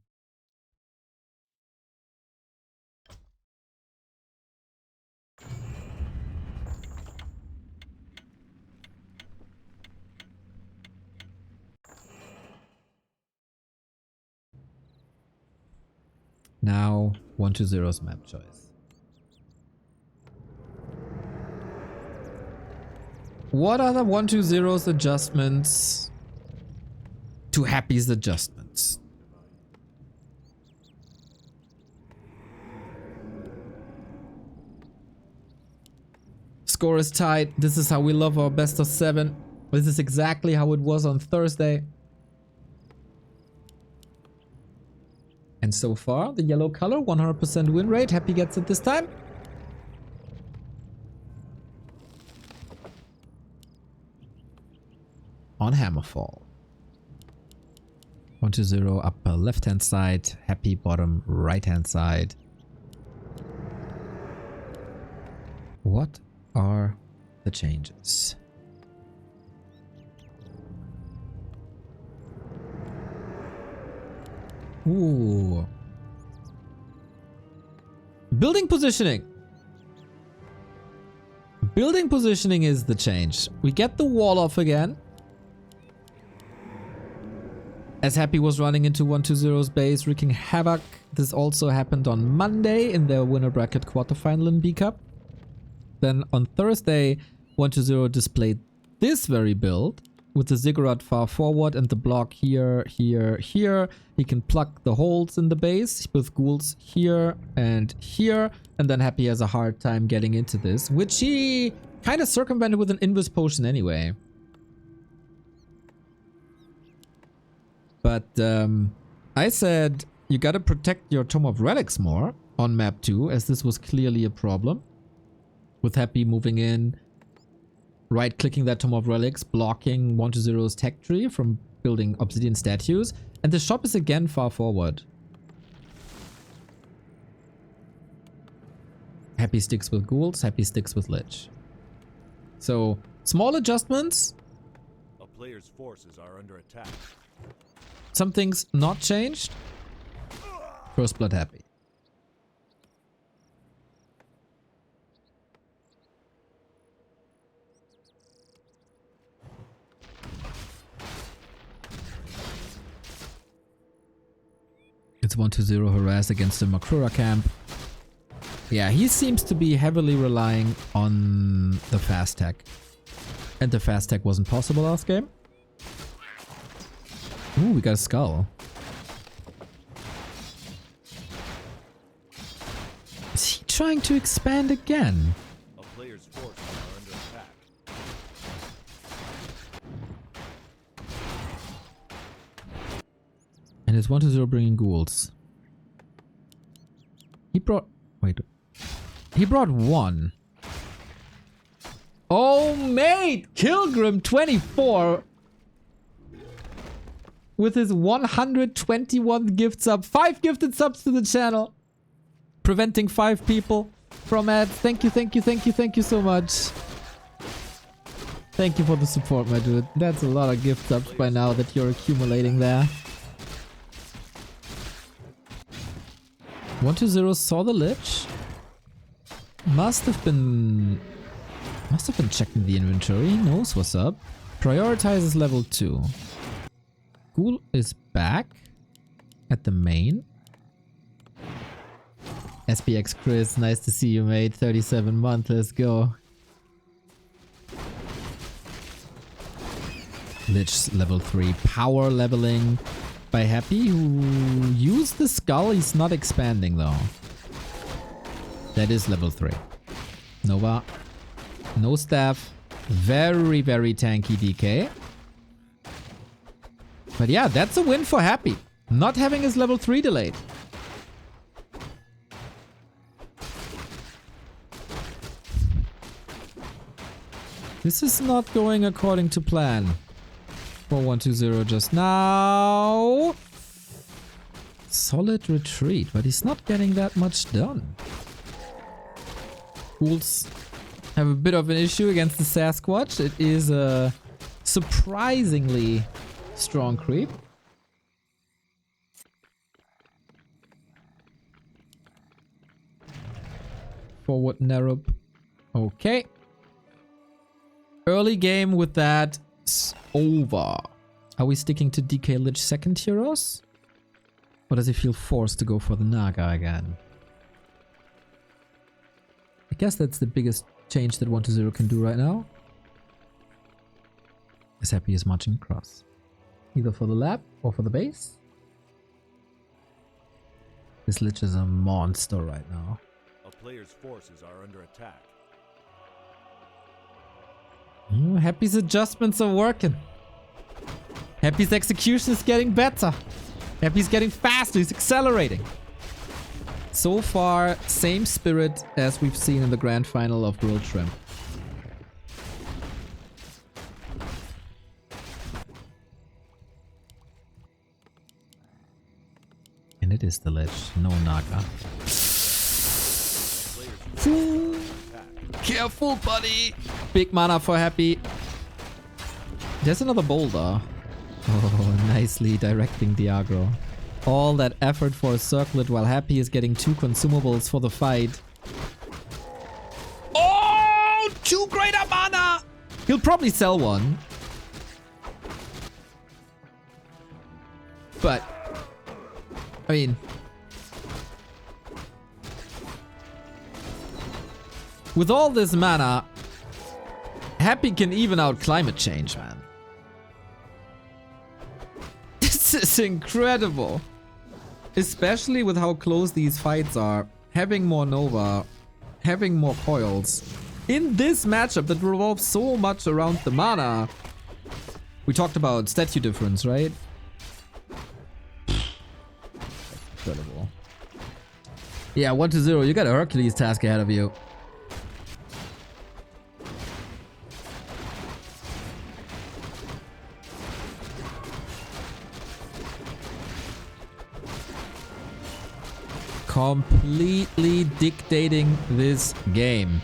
Now, 1-2-0's map choice. What are the 1-2-0's adjustments to Happy's adjustments? Score is tied. This is how we love our best of 7. This is exactly how it was on Thursday. And so far, the yellow color, 100% win rate. Happy gets it this time. On Hammerfall. 1-0 upper left-hand side. Happy bottom right-hand side. What are the changes? Ooh. Building positioning. Building positioning is the change. We get the wall off again. As Happy was running into 1-2-0's base, wreaking havoc. This also happened on Monday in their winner bracket quarterfinal in B Cup. Then on Thursday, 1-2-0 displayed this very build with the ziggurat far forward and the block here, here, here. He can plug the holes in the base with ghouls here and here. And then Happy has a hard time getting into this, which he kind of circumvented with an invis potion anyway. But I said you gotta protect your Tome of Relics more on map 2, as this was clearly a problem. With Happy moving in, right-clicking that Tome of Relics, blocking 1-2-0's tech tree from building obsidian statues. And the shop is again far forward. Happy sticks with ghouls, Happy sticks with Lich. So, small adjustments. A player's forces are under attack. Something's not changed. First blood Happy. It's 1-2-0 harass against the Makrura camp. Yeah, he seems to be heavily relying on the fast tech. And the fast tech wasn't possible last game. Ooh, we got a skull. Is he trying to expand again? A player's forces are under attack. And it's 1-2-0 bringing ghouls. He brought... Wait. He brought one. Oh, mate! Kilgrim 24 with his 121 gift sub. 5 gifted subs to the channel. Preventing 5 people from ads. Thank you, thank you, thank you, thank you so much. Thank you for the support, my dude. That's a lot of gift subs by now that you're accumulating there. 1-2-0 saw the Lich. Must have been checking the inventory. He knows what's up. Prioritizes level 2. Ghoul is back at the main. SPX Chris, nice to see you, mate. 37 month, let's go. Lich level 3. Power leveling by Happy, who used the skull. He's not expanding though. That is level 3. Nova. No staff. Very, very tanky DK. But yeah, that's a win for Happy. Not having his level 3 delayed. This is not going according to plan. 4-1-2-0 just now. Solid retreat, but he's not getting that much done. Ghouls have a bit of an issue against the Sasquatch. It is a surprisingly strong creep. Forward Nerup. Okay. Early game with that over. Are we sticking to DK Lich second heroes? Or does he feel forced to go for the Naga again? I guess that's the biggest change that 1-2-0 can do right now. Is Happy as marching across. Either for the lab or for the base. This Lich is a monster right now. A player's forces are under attack. Happy's adjustments are working. Happy's execution is getting better. Happy's getting faster. He's accelerating. So far, same spirit as we've seen in the grand final of Grilled Shrimp. And it is the lich. No Naga. Careful, buddy. Big mana for Happy. There's another boulder. Oh, nicely directing the aggro. All that effort for a circlet while Happy is getting 2 consumables for the fight. Oh, 2 greater mana! He'll probably sell one. But, I mean, with all this mana, Happy can even out climate change, man. This is incredible. Especially with how close these fights are. Having more Nova, having more coils. In this matchup that revolves so much around the mana. We talked about statue difference, right? Incredible. Yeah, 1-0. You got a Hercules task ahead of you. Completely dictating this game.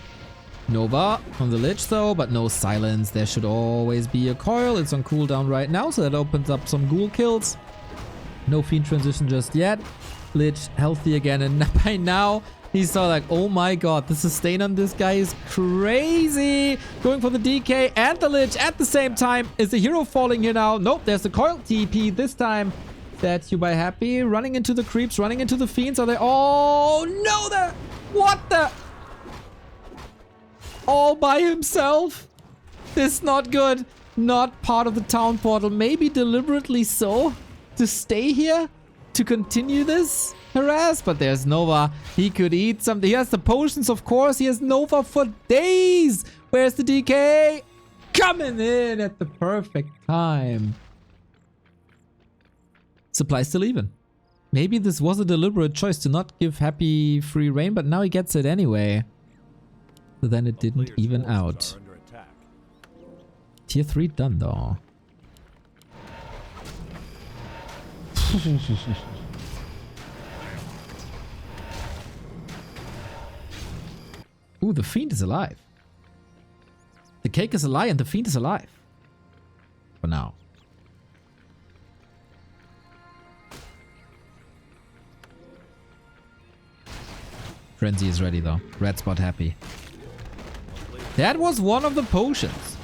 Nova on the Lich though, but no silence. There should always be a coil. It's on cooldown right now, so that opens up some ghoul kills. No Fiend transition just yet. Lich healthy again, and by now he saw like, oh my god, the sustain on this guy is crazy. Going for the DK and the Lich at the same time. Is the hero falling here now? Nope, there's the coil TP this time. Statue by Happy, running into the creeps, running into the fiends. Are they? Oh no! What the? All by himself? This is not good. Not part of the town portal. Maybe deliberately so. To stay here? To continue this harass? But there's Nova. He could eat something. He has the potions, of course. He has Nova for days. Where's the DK? Coming in at the perfect time. Supply still even. Maybe this was a deliberate choice to not give Happy free reign, but now he gets it anyway. So then it didn't even out. Tier 3 done though. Ooh, the Fiend is alive. The cake is alive and the Fiend is alive. For now. Frenzy is ready though. Red spot Happy. That was one of the potions.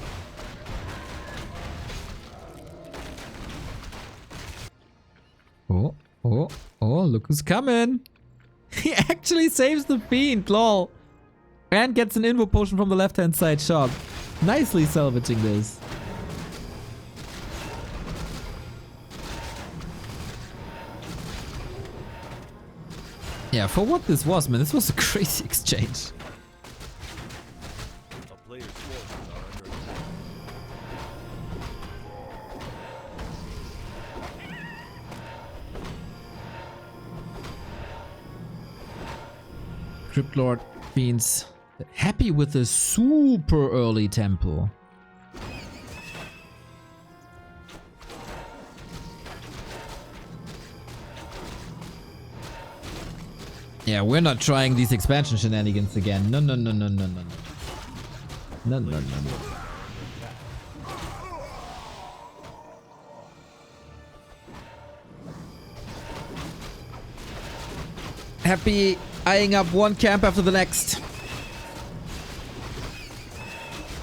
Oh, oh, oh, look who's coming. He actually saves the Fiend, lol. And gets an invo potion from the left-hand side shop. Nicely salvaging this. Yeah, for what this was, man, this was a crazy exchange. A player's forces are under attack. Crypt Lord Fiends Happy with a super early temple. Yeah, we're not trying these expansion shenanigans again. No, no, no, no, no, no, no. No, no, no, no. Happy eyeing up one camp after the next.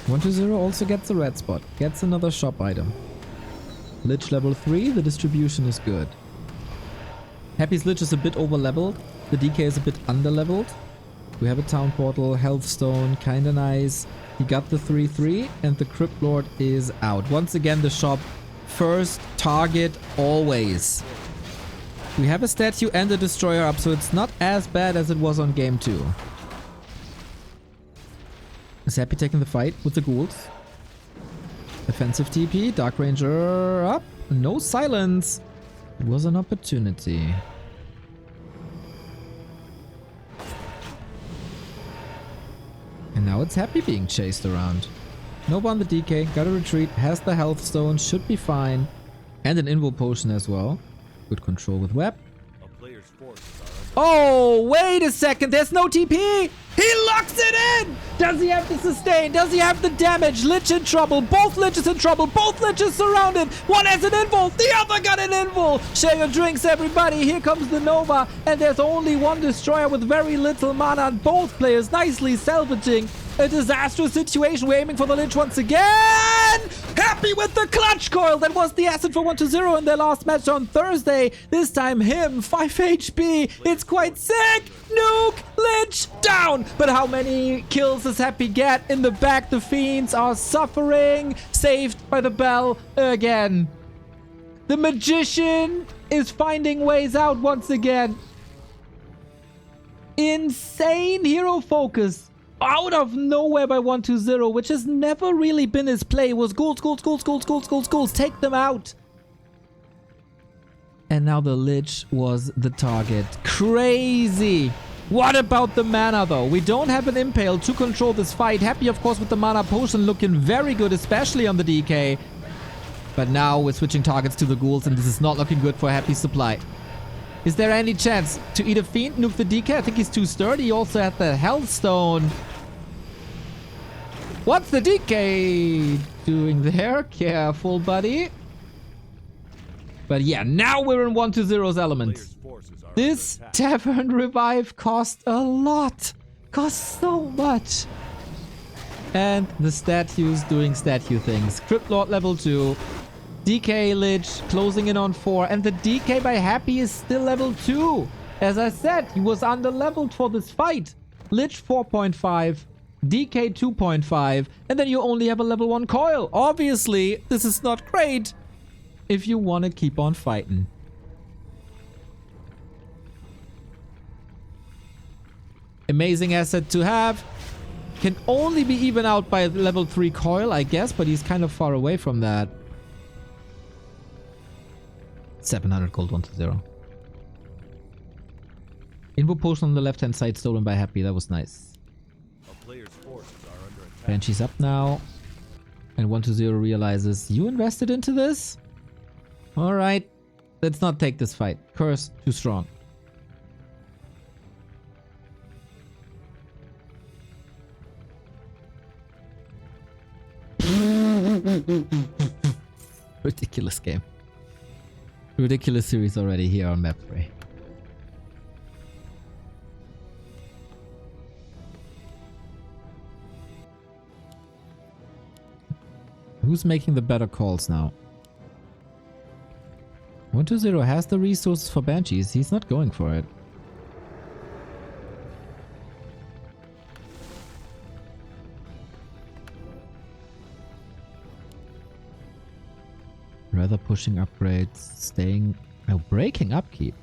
1-0 also gets a red spot. Gets another shop item. Lich level 3, the distribution is good. Happy's Lich is a bit over leveled. The DK is a bit under leveled. We have a town portal, health stone, kinda nice. He got the 3-3 and the Crypt Lord is out. Once again the shop, first target always. We have a statue and a destroyer up, so it's not as bad as it was on game 2. Is Happy taking the fight with the ghouls? Offensive TP, Dark Ranger up. No silence. It was an opportunity. And now it's Happy being chased around. Nova on the DK, gotta retreat, has the health stone, should be fine. And an invul potion as well. Good control with web. A player's forces are Oh, wait a second, there's no TP! He locks it in! Does he have the sustain? Does he have the damage? Lich in trouble, both Liches in trouble, both Liches surrounded! One has an invul, the other got an invul! Share your drinks, everybody, here comes the Nova, and there's only one destroyer with very little mana, and both players nicely salvaging a disastrous situation. We're aiming for the Lich once again! Happy with the clutch coil! That was the asset for 1-0 in their last match on Thursday. This time him, 5 HP. It's quite sick! Nuke! Lich! Down! But how many kills does Happy get? In the back, the Fiends are suffering. Saved by the bell again. The Magician is finding ways out once again. Insane hero focus. Out of nowhere by 1-0, which has never really been his play. It was ghouls, ghouls, ghouls, ghouls, ghouls, ghouls, ghouls. Take them out. And now the Lich was the target. Crazy. What about the mana though? We don't have an Impale to control this fight. Happy, of course, with the mana potion looking very good, especially on the DK. But now we're switching targets to the ghouls, and this is not looking good for Happy's supply. Is there any chance to eat a Fiend, nuke the DK? I think he's too sturdy. He also had the Health Stone. What's the DK doing there? Careful, buddy. But yeah, now we're in 1-0's element. player's forces are This under attack. Tavern Revive cost a lot. Cost so much. And the statues doing statue things. Crypt Lord level 2. DK Lich closing in on 4. And the DK by Happy is still level 2. As I said, he was under-leveled for this fight. Lich 4.5. DK 2.5. And then you only have a level 1 coil. Obviously, this is not great if you want to keep on fighting. Amazing asset to have. Can only be even out by level 3 coil, I guess, but he's kind of far away from that. 700 gold 1-0. Info potion on the left hand side stolen by Happy. That was nice. A player's forces are under attack. Banshee's up now. And 1-0 realizes, you invested into this? Alright. Let's not take this fight. Curse, too strong. Ridiculous game. Ridiculous series already here on map 3. Who's making the better calls now? 1-0 has the resources for Banshees. He's not going for it. Rather pushing upgrades, staying... Oh, breaking upkeep.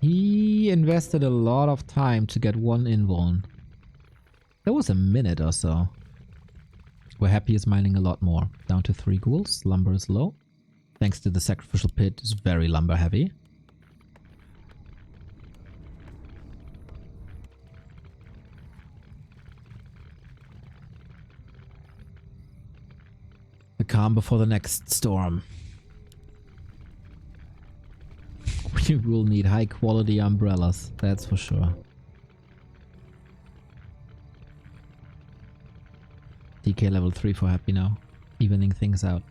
He invested a lot of time to get one invuln. That was a minute or so. Where Happy is mining a lot more. Down to 3 ghouls. Lumber is low. Thanks to the sacrificial pit, is very lumber heavy. The calm before the next storm. We will need high quality umbrellas, that's for sure. DK level 3 for Happy now, evening things out.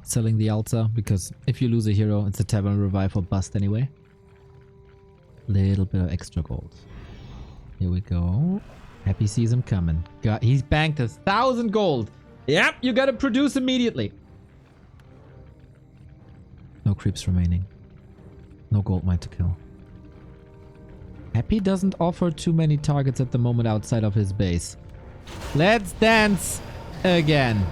Selling the altar, because if you lose a hero, it's a Tavern Revive or bust anyway. Little bit of extra gold. Here we go. Happy sees him coming. He's banked 1,000 gold. Yep, you gotta produce immediately. No creeps remaining. No gold mine to kill. Happy doesn't offer too many targets at the moment outside of his base. Let's dance again.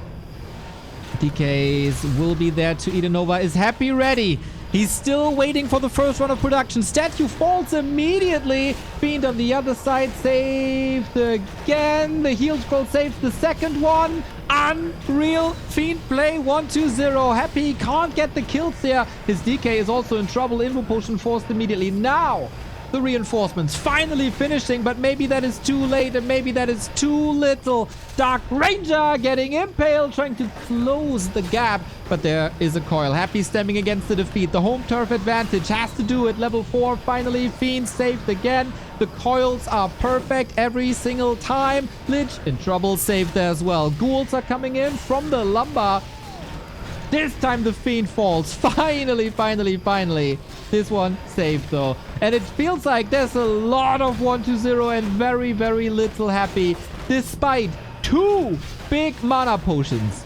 DKs will be there to eat a Nova. Is Happy ready? He's still waiting for the first run of production. Statue falls immediately. Fiend on the other side saved again. The heal scroll saves the second one. Unreal. Fiend play 1-2-0. Happy can't get the kills there. His DK is also in trouble. Info potion forced immediately. Now the reinforcements finally finishing, but maybe that is too late and maybe that is too little. Dark Ranger getting impaled, trying to close the gap, but there is a coil. Happy stemming against the defeat. The home turf advantage has to do it. Level 4 finally. Fiend saved again. The coils are perfect every single time. Lich in trouble, saved there as well. Ghouls are coming in from the lumber. This time the Fiend falls. Finally. This one saved though. And it feels like there's a lot of 1-2-0 and very, very little Happy. Despite 2 big mana potions.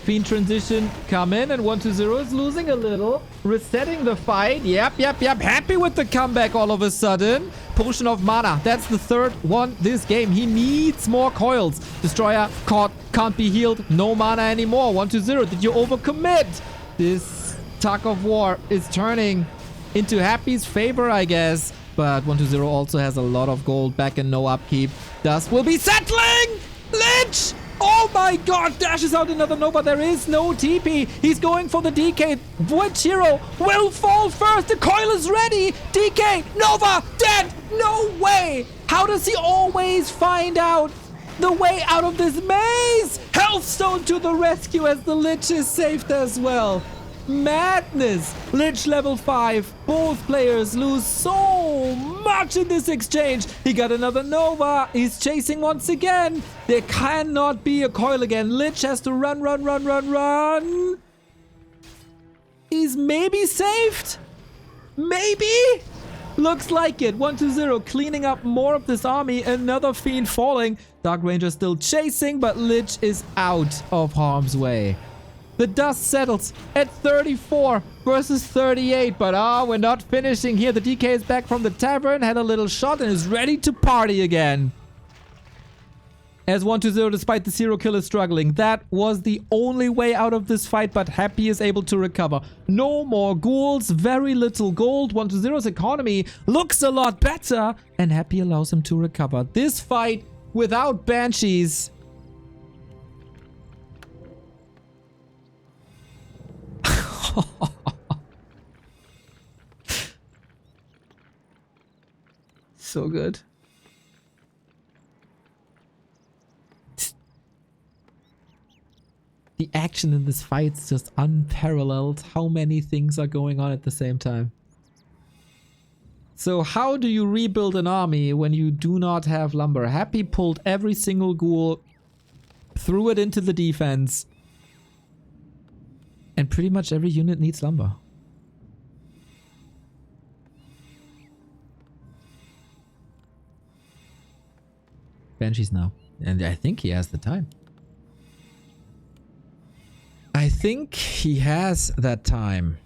Fiend transition come in and 1-2-0 is losing a little. Resetting the fight. Yep. Happy with the comeback all of a sudden. Potion of mana. That's the third one this game. He needs more coils. Destroyer caught. Can't be healed. No mana anymore. 1-2-0. Did you overcommit? This tug of war is turning into Happy's favor, I guess. But 1-2-0 also has a lot of gold back and no upkeep. Dust will be settling! Lich! Oh my god, dashes out another Nova. There is no TP. He's going for the DK. Which hero will fall first? The coil is ready. DK, Nova, dead. No way. How does he always find out the way out of this maze? Healthstone to the rescue as the Lich is saved as well. Madness. Lich level 5. Both players lose so much in this exchange. He got another Nova. He's chasing once again. There cannot be a coil again. Lich has to run. He's maybe saved. Maybe. Looks like it. 1-2-0 cleaning up more of this army. Another Fiend falling. Dark Ranger still chasing, but Lich is out of harm's way. The dust settles at 34 versus 38. But we're not finishing here. The DK is back from the tavern, had a little shot, and is ready to party again. As 1-2-0, despite the 0 kill, is struggling. That was the only way out of this fight, but Happy is able to recover. No more ghouls, very little gold. 1-2-0's economy looks a lot better, and Happy allows him to recover. This fight without Banshees... so good. The action in this fight is just unparalleled. How many things are going on at the same time? So how do you rebuild an army when you do not have lumber? Happy pulled every single ghoul, threw it into the defense, and pretty much every unit needs lumber. Banshees now. And I think he has the time. I think he has that time.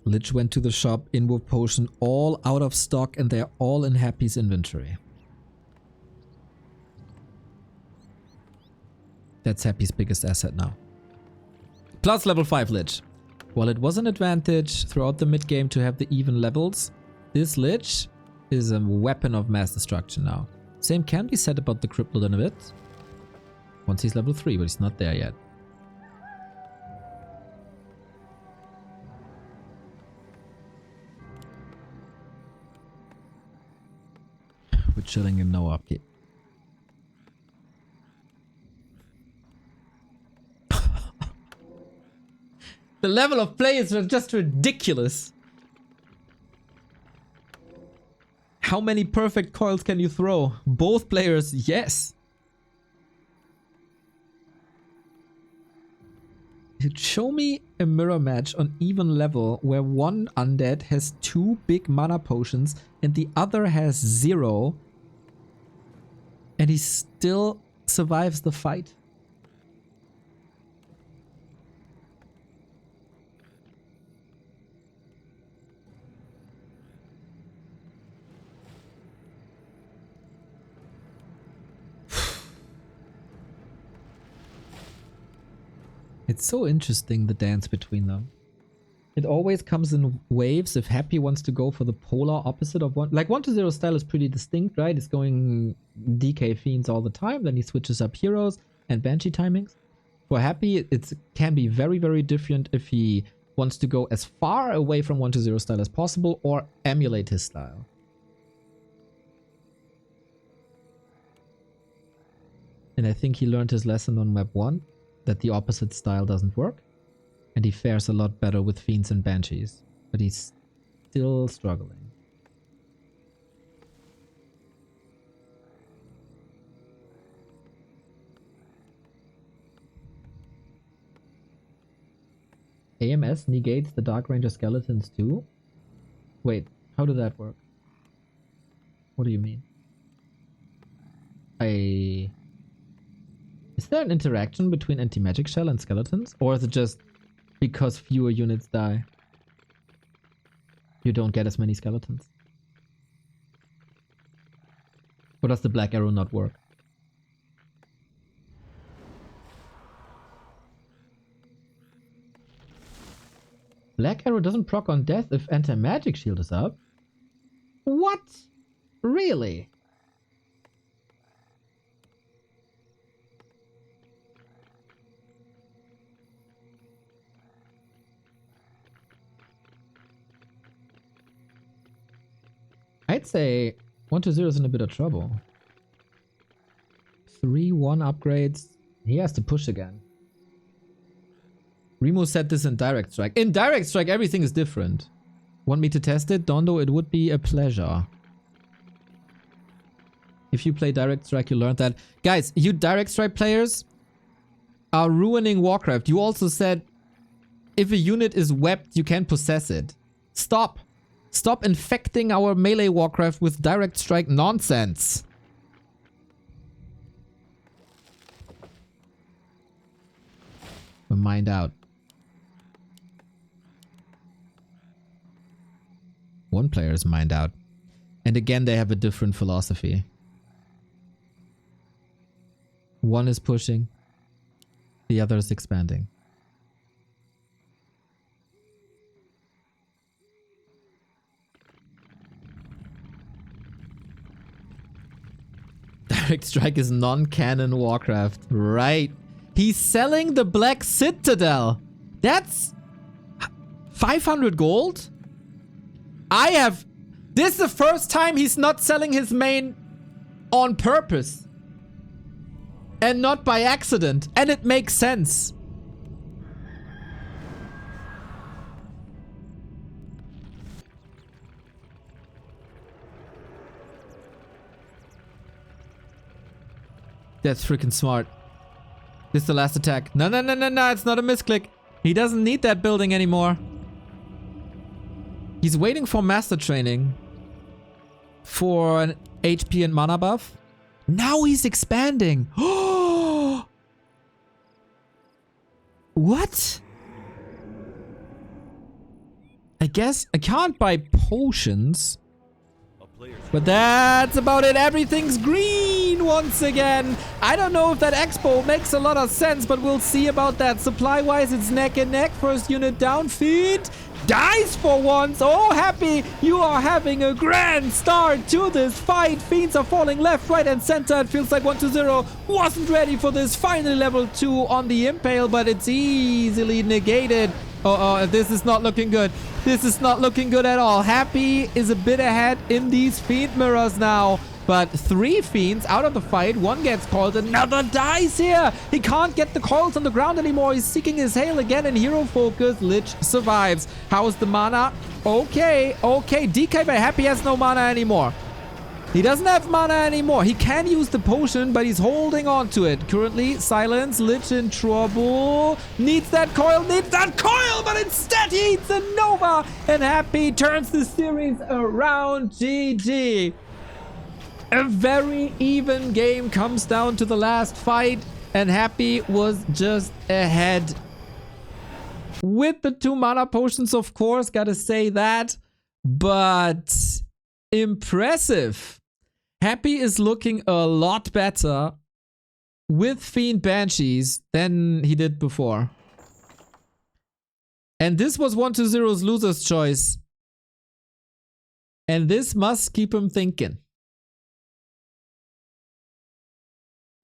Lich went to the shop, inward potion, all out of stock, and they're all in Happy's inventory. That's Happy's biggest asset now. Plus level 5 Lich. While it was an advantage throughout the mid game to have the even levels, this Lich is a weapon of mass destruction now. Same can be said about the crippled in a bit. Once he's level 3, but he's not there yet. We're chilling in no upkeep. The level of play is just ridiculous. How many perfect coils can you throw? Both players, yes. Show me a mirror match on even level where one undead has 2 big mana potions and the other has 0. And he still survives the fight. It's so interesting, the dance between them. It always comes in waves. If Happy wants to go for the polar opposite of one... Like 1-0 style is pretty distinct, right? It's going DK Fiends all the time. Then he switches up heroes and Banshee timings. For Happy, it can be very, very different if he wants to go as far away from 1-0 style as possible or emulate his style. And I think he learned his lesson on map 1, that the opposite style doesn't work. And he fares a lot better with Fiends and Banshees. But he's still struggling. AMS negates the Dark Ranger skeletons too? Wait, how did that work? What do you mean? Is there an interaction between anti-magic shell and skeletons? Or is it just because fewer units die, you don't get as many skeletons? Or does the black arrow not work? Black arrow doesn't proc on death if anti-magic shield is up? What? Really? I'd say 1-0 is in a bit of trouble. 3-1 upgrades. He has to push again. Remo said this in Direct Strike. In Direct Strike, everything is different. Want me to test it? Dondo, it would be a pleasure. If you play Direct Strike, you learned that. Guys, you Direct Strike players are ruining Warcraft. You also said if a unit is webbed, you can possess it. Stop. Stop infecting our melee Warcraft with Direct Strike nonsense. We're mined out. One player is mined out. And again, they have a different philosophy. One is pushing. The other is expanding. Direct Strike is non-canon Warcraft. Right. He's selling the Black Citadel. That's 500 gold? This is the first time he's not selling his main on purpose. And not by accident. And it makes sense. That's freaking smart. This is the last attack. No, no, no, no, no. It's not a misclick. He doesn't need that building anymore. He's waiting for master training. For an HP and mana buff. Now he's expanding. What? I guess I can't buy potions. But that's about it. Everything's green once again. I don't know if that expo makes a lot of sense, but we'll see about that. Supply-wise, it's neck and neck. First unit down. Feed dies for once. Oh, Happy, you are having a grand start to this fight. Fiends are falling left, right, and center. It feels like 1-0 wasn't ready for this. Finally level 2 on the Impale, but it's easily negated. Oh, this is not looking good. This is not looking good at all. Happy is a bit ahead in these Fiend mirrors now. But 3 Fiends out of the fight. One gets called, another dies here. He can't get the coils on the ground anymore. He's seeking his hail again in hero focus. Lich survives. How's the mana? Okay, okay. DK by Happy has no mana anymore. He doesn't have mana anymore. He can use the potion, but he's holding on to it. Currently, Silence, Lich in trouble. Needs that coil, but instead he eats a Nova. And Happy turns the series around. GG. A very even game comes down to the last fight. And Happy was just ahead. With the 2 mana potions, of course. Gotta say that. But impressive. Happy is looking a lot better with Fiend Banshees than he did before. And this was 1-0's loser's choice. And this must keep him thinking.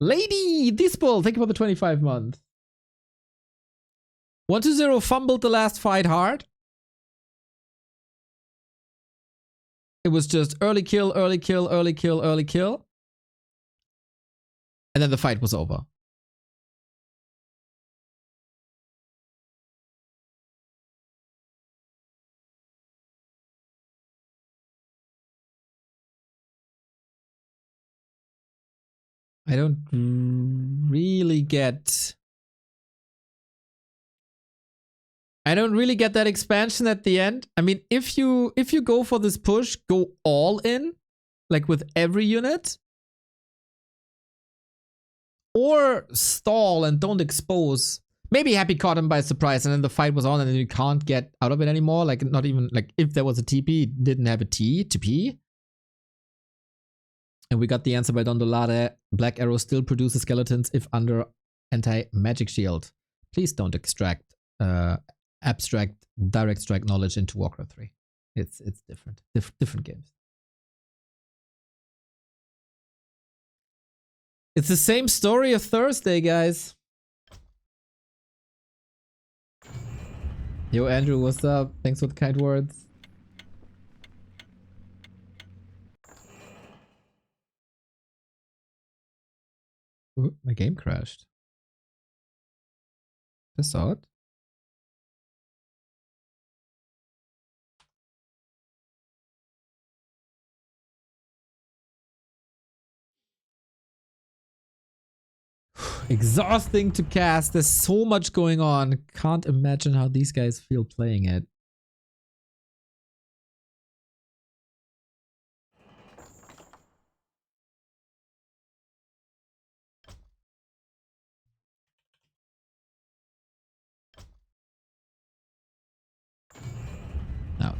Lady Dispel, thank you for the 25 months. 1-0 fumbled the last fight hard. It was just early kill, early kill, early kill, early kill. And then the fight was over. I don't really get... I don't really get that expansion at the end. I mean, if you go for this push, go all in, like with every unit. Or stall and don't expose. Maybe Happy caught him by surprise and then the fight was on and then you can't get out of it anymore. Like, not even, like, if there was a TP, it didn't have a T to P. And we got the answer by Don Dolade. Black Arrow still produces skeletons if under anti-magic shield. Please don't abstract direct strike knowledge into Warcraft 3. It's different. Different games. It's the same story of Thursday, guys. Yo, Andrew, what's up? Thanks for the kind words. Ooh, my game crashed. That's odd. Exhausting to cast. There's so much going on. Can't imagine how these guys feel playing it. Now.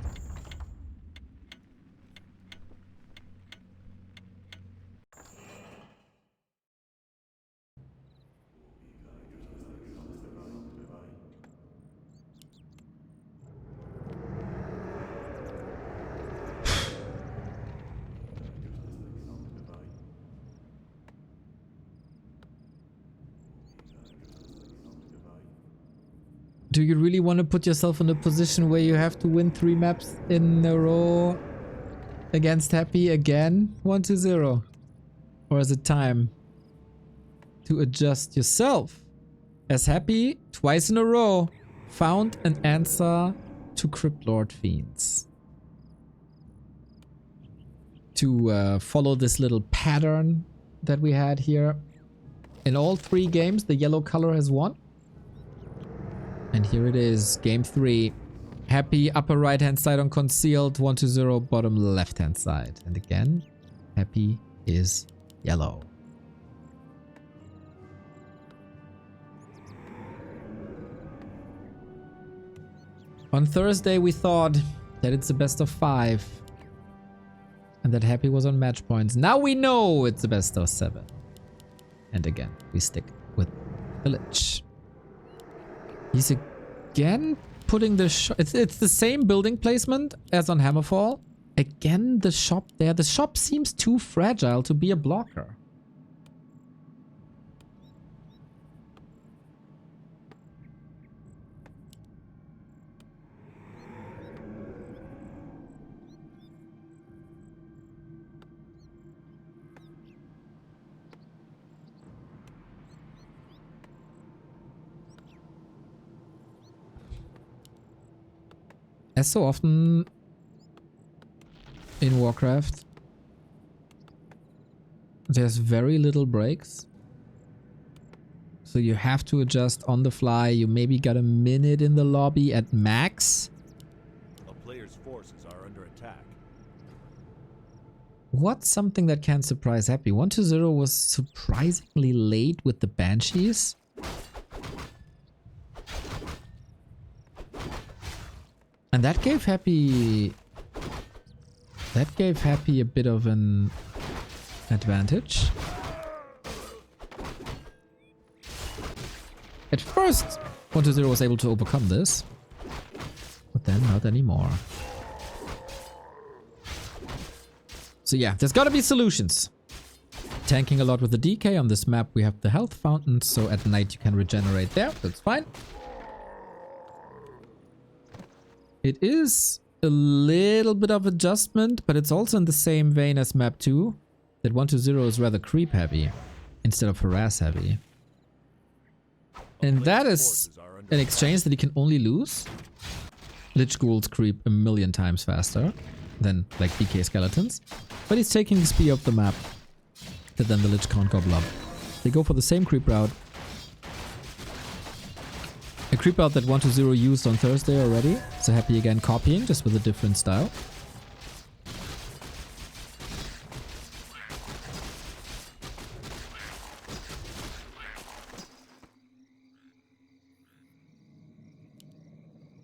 Do you really want to put yourself in a position where you have to win 3 maps in a row against Happy again? 1-0. Or is it time to adjust yourself? As Happy, twice in a row, found an answer to Cryptlord Fiends. To follow this little pattern that we had here. In all 3 games, the yellow color has won. And here it is, game 3. Happy upper right hand side on concealed, 1-0 bottom left hand side. And again, Happy is yellow. On Thursday we thought that it's a best of 5. And that Happy was on match points. Now we know it's a best of 7. And again, we stick with Village. He's again putting the shop. It's the same building placement as on Hammerfall. Again, the shop there. The shop seems too fragile to be a blocker. As so often in Warcraft, there's very little breaks. So you have to adjust on the fly. You maybe got a minute in the lobby at max. A player's forces are under attack. What's something that can surprise Happy? 1-0 was surprisingly late with the Banshees. And that gave Happy a bit of an advantage. At first, 1-0 was able to overcome this. then not anymore. So yeah, there's gotta be solutions. Tanking a lot with the DK. On this map we have the health fountain, so at night you can regenerate there. That's fine. It is a little bit of adjustment, but it's also in the same vein as map 2. That 1-0 is rather creep heavy instead of harass heavy. And that is an exchange that he can only lose. Lich Ghouls creep a million times faster than like DK skeletons. But he's taking the speed of the map that then the Lich can't gobble up. They go for the same creep route. A creep route that 1-0 used on Thursday already. So Happy again copying, just with a different style.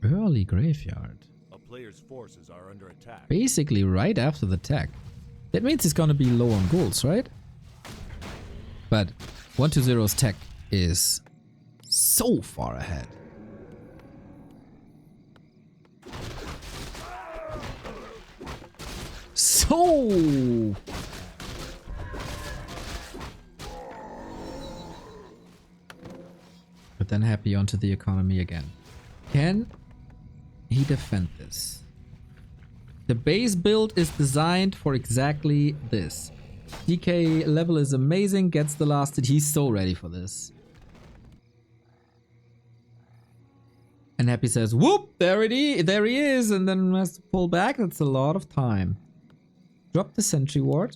Early graveyard. A player's forces are under attack. Basically right after the tech. That means he's gonna be low on ghouls, right? But 1-0's tech is so far ahead. So... But then Happy onto the economy again. Can he defend this? The base build is designed for exactly this. DK level is amazing, gets the last hit. He's so ready for this. And Happy says, whoop, there he is, and then has to pull back. That's a lot of time. Drop the sentry ward.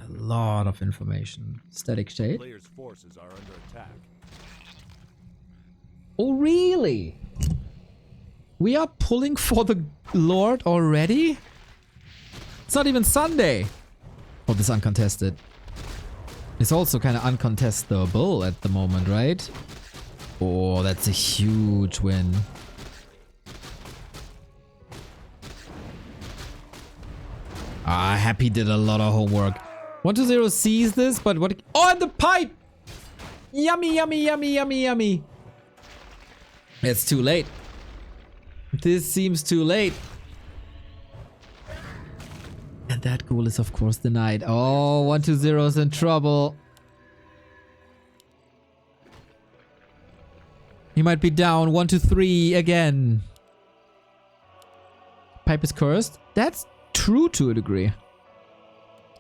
A lot of information. Static shade. Player's forces are under attack. Oh, really? We are pulling for the Lord already? It's not even Sunday. Oh, this uncontested. It's also kind of uncontestable at the moment, right? Oh, that's a huge win. Ah, Happy did a lot of homework. 1-0 sees this, but what... Oh, and the pipe! Yummy, yummy, yummy, yummy, yummy. It's too late. This seems too late. And that goal is of course denied. Oh, 1-0 is in trouble. He might be down 1-3 again. Pipe is cursed. That's true to a degree.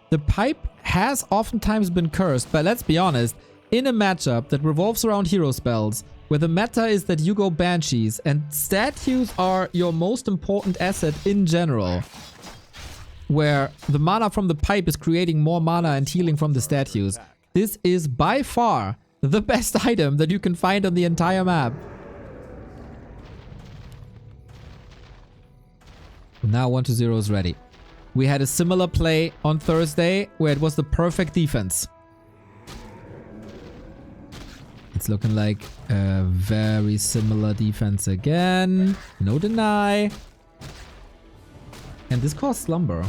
The pipe has oftentimes been cursed, but let's be honest, in a matchup that revolves around hero spells, where the meta is that you go banshees and statues are your most important asset in general, where the mana from the pipe is creating more mana and healing from the statues, this is by far the best item that you can find on the entire map. Now 1-0 is ready. We had a similar play on Thursday where it was the perfect defense. It's looking like a very similar defense again. No deny. And this costs Slumber.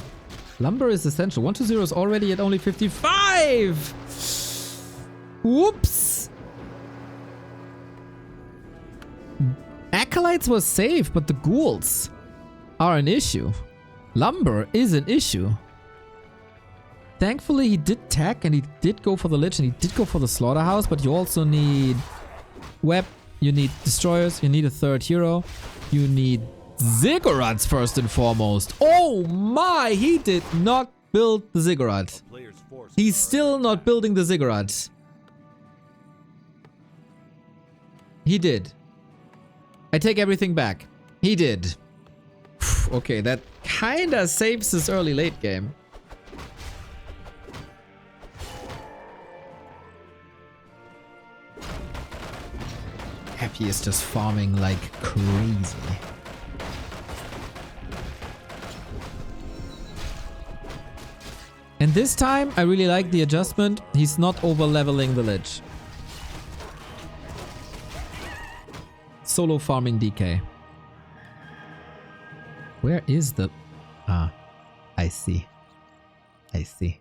Lumber is essential. 1-0 is already at only 55! Whoops! Acolytes was safe, but the ghouls are an issue. Lumber is an issue. Thankfully, he did tech and he did go for the Lich and he did go for the Slaughterhouse, but you also need Web, you need Destroyers, you need a third hero, you need Ziggurats first and foremost. Oh my, he did not build the Ziggurat. He's still not building the Ziggurat. He did. I take everything back. He did. Okay, that kinda saves his early late game. Happy is just farming like crazy. And this time, I really like the adjustment. He's not over-leveling the Lich. Solo farming DK. Where is the... Ah, I see. I see.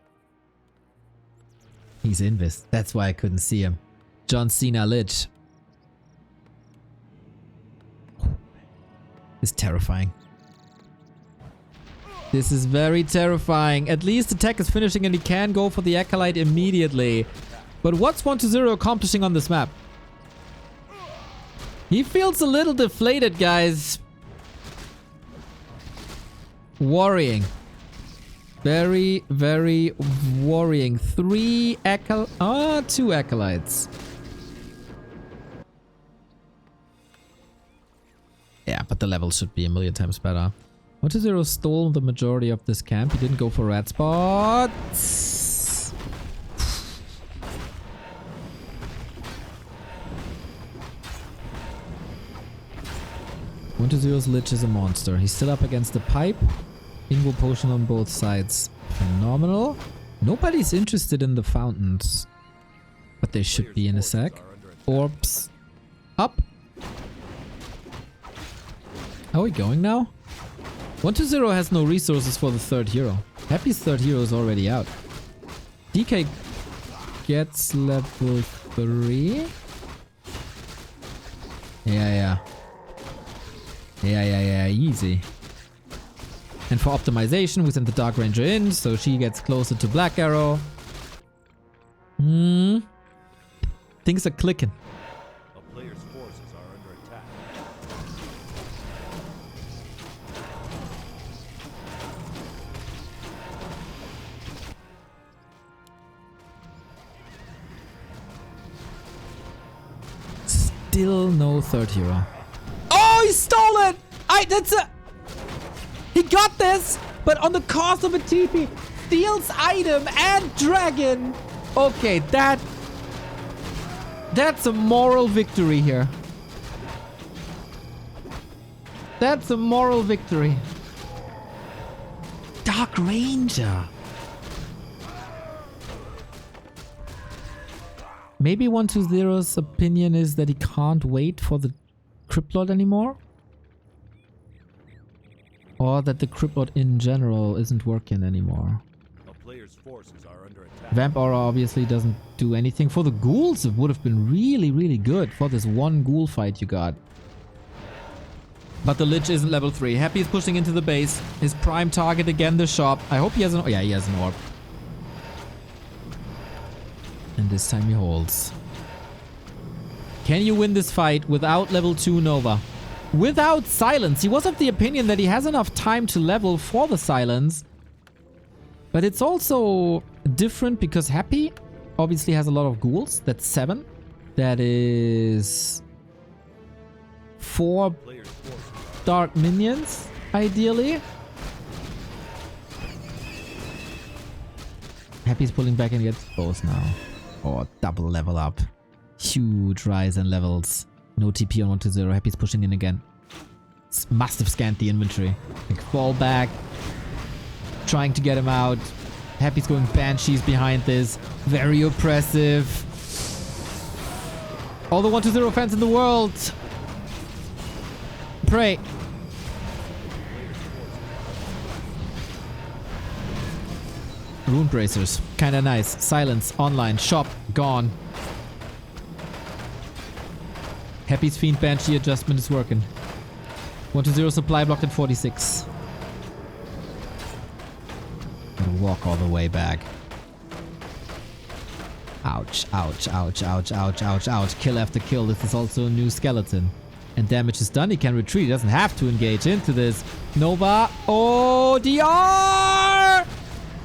He's Invis. That's why I couldn't see him. John Cena Lich. His terrifying. This is very terrifying. At least the tech is finishing and he can go for the Acolyte immediately. But what's 1-0 accomplishing on this map? He feels a little deflated, guys. Worrying. Very, very worrying. 2 Acolytes. Yeah, but the level should be a million times better. 1-0 stole the majority of this camp. He didn't go for red spots. 1-0's Lich is a monster. He's still up against the pipe. Invo potion on both sides. Phenomenal. Nobody's interested in the fountains. But they should be in a sec. Orbs. Up. How are we going now? 1-0 has no resources for the third hero. Happy's third hero is already out. DK gets level 3. Yeah, easy. And for optimization, we send the Dark Ranger in, so she gets closer to Black Arrow. Things are clicking. A player's forces are under attack. Still no third hero. Oh, he stole it! He got this, but on the cost of a TP. Steals item and dragon. Okay, that's a moral victory here. That's a moral victory. Dark Ranger. Maybe 1-0's opinion is that he can't wait for the Crypt Lord anymore? Or that the Crypt Lord in general isn't working anymore. A player's forces are under attack. Vamp Aura obviously doesn't do anything. For the ghouls, it would have been really, really good for this one ghoul fight you got. But the Lich isn't level 3. Happy is pushing into the base. His prime target again, the shop. I hope he has an... Oh, yeah, he has an orb. And this time he holds. Can you win this fight without level 2 Nova? Without silence. He was of the opinion that he has enough time to level for the silence. But it's also different because Happy obviously has a lot of ghouls. That's 7. That is 4 dark minions, ideally. Happy's pulling back and gets both now. Oh, double level up. Huge rise in levels. No TP on 1-0. Happy's pushing in again. Must have scanned the inventory. Like, fall back. Trying to get him out. Happy's going Banshees behind this. Very oppressive. All the 1-0 fans in the world. Pray. Rune Bracers. Kinda nice. Silence. Online. Shop. Gone. Happy's Fiend Banshee adjustment is working. 1-0 supply blocked at 46. Gotta walk all the way back. Ouch, ouch, ouch, ouch, ouch, ouch, ouch. Kill after kill. This is also a new skeleton. And damage is done. He can retreat. He doesn't have to engage into this. Nova. Oh, DR!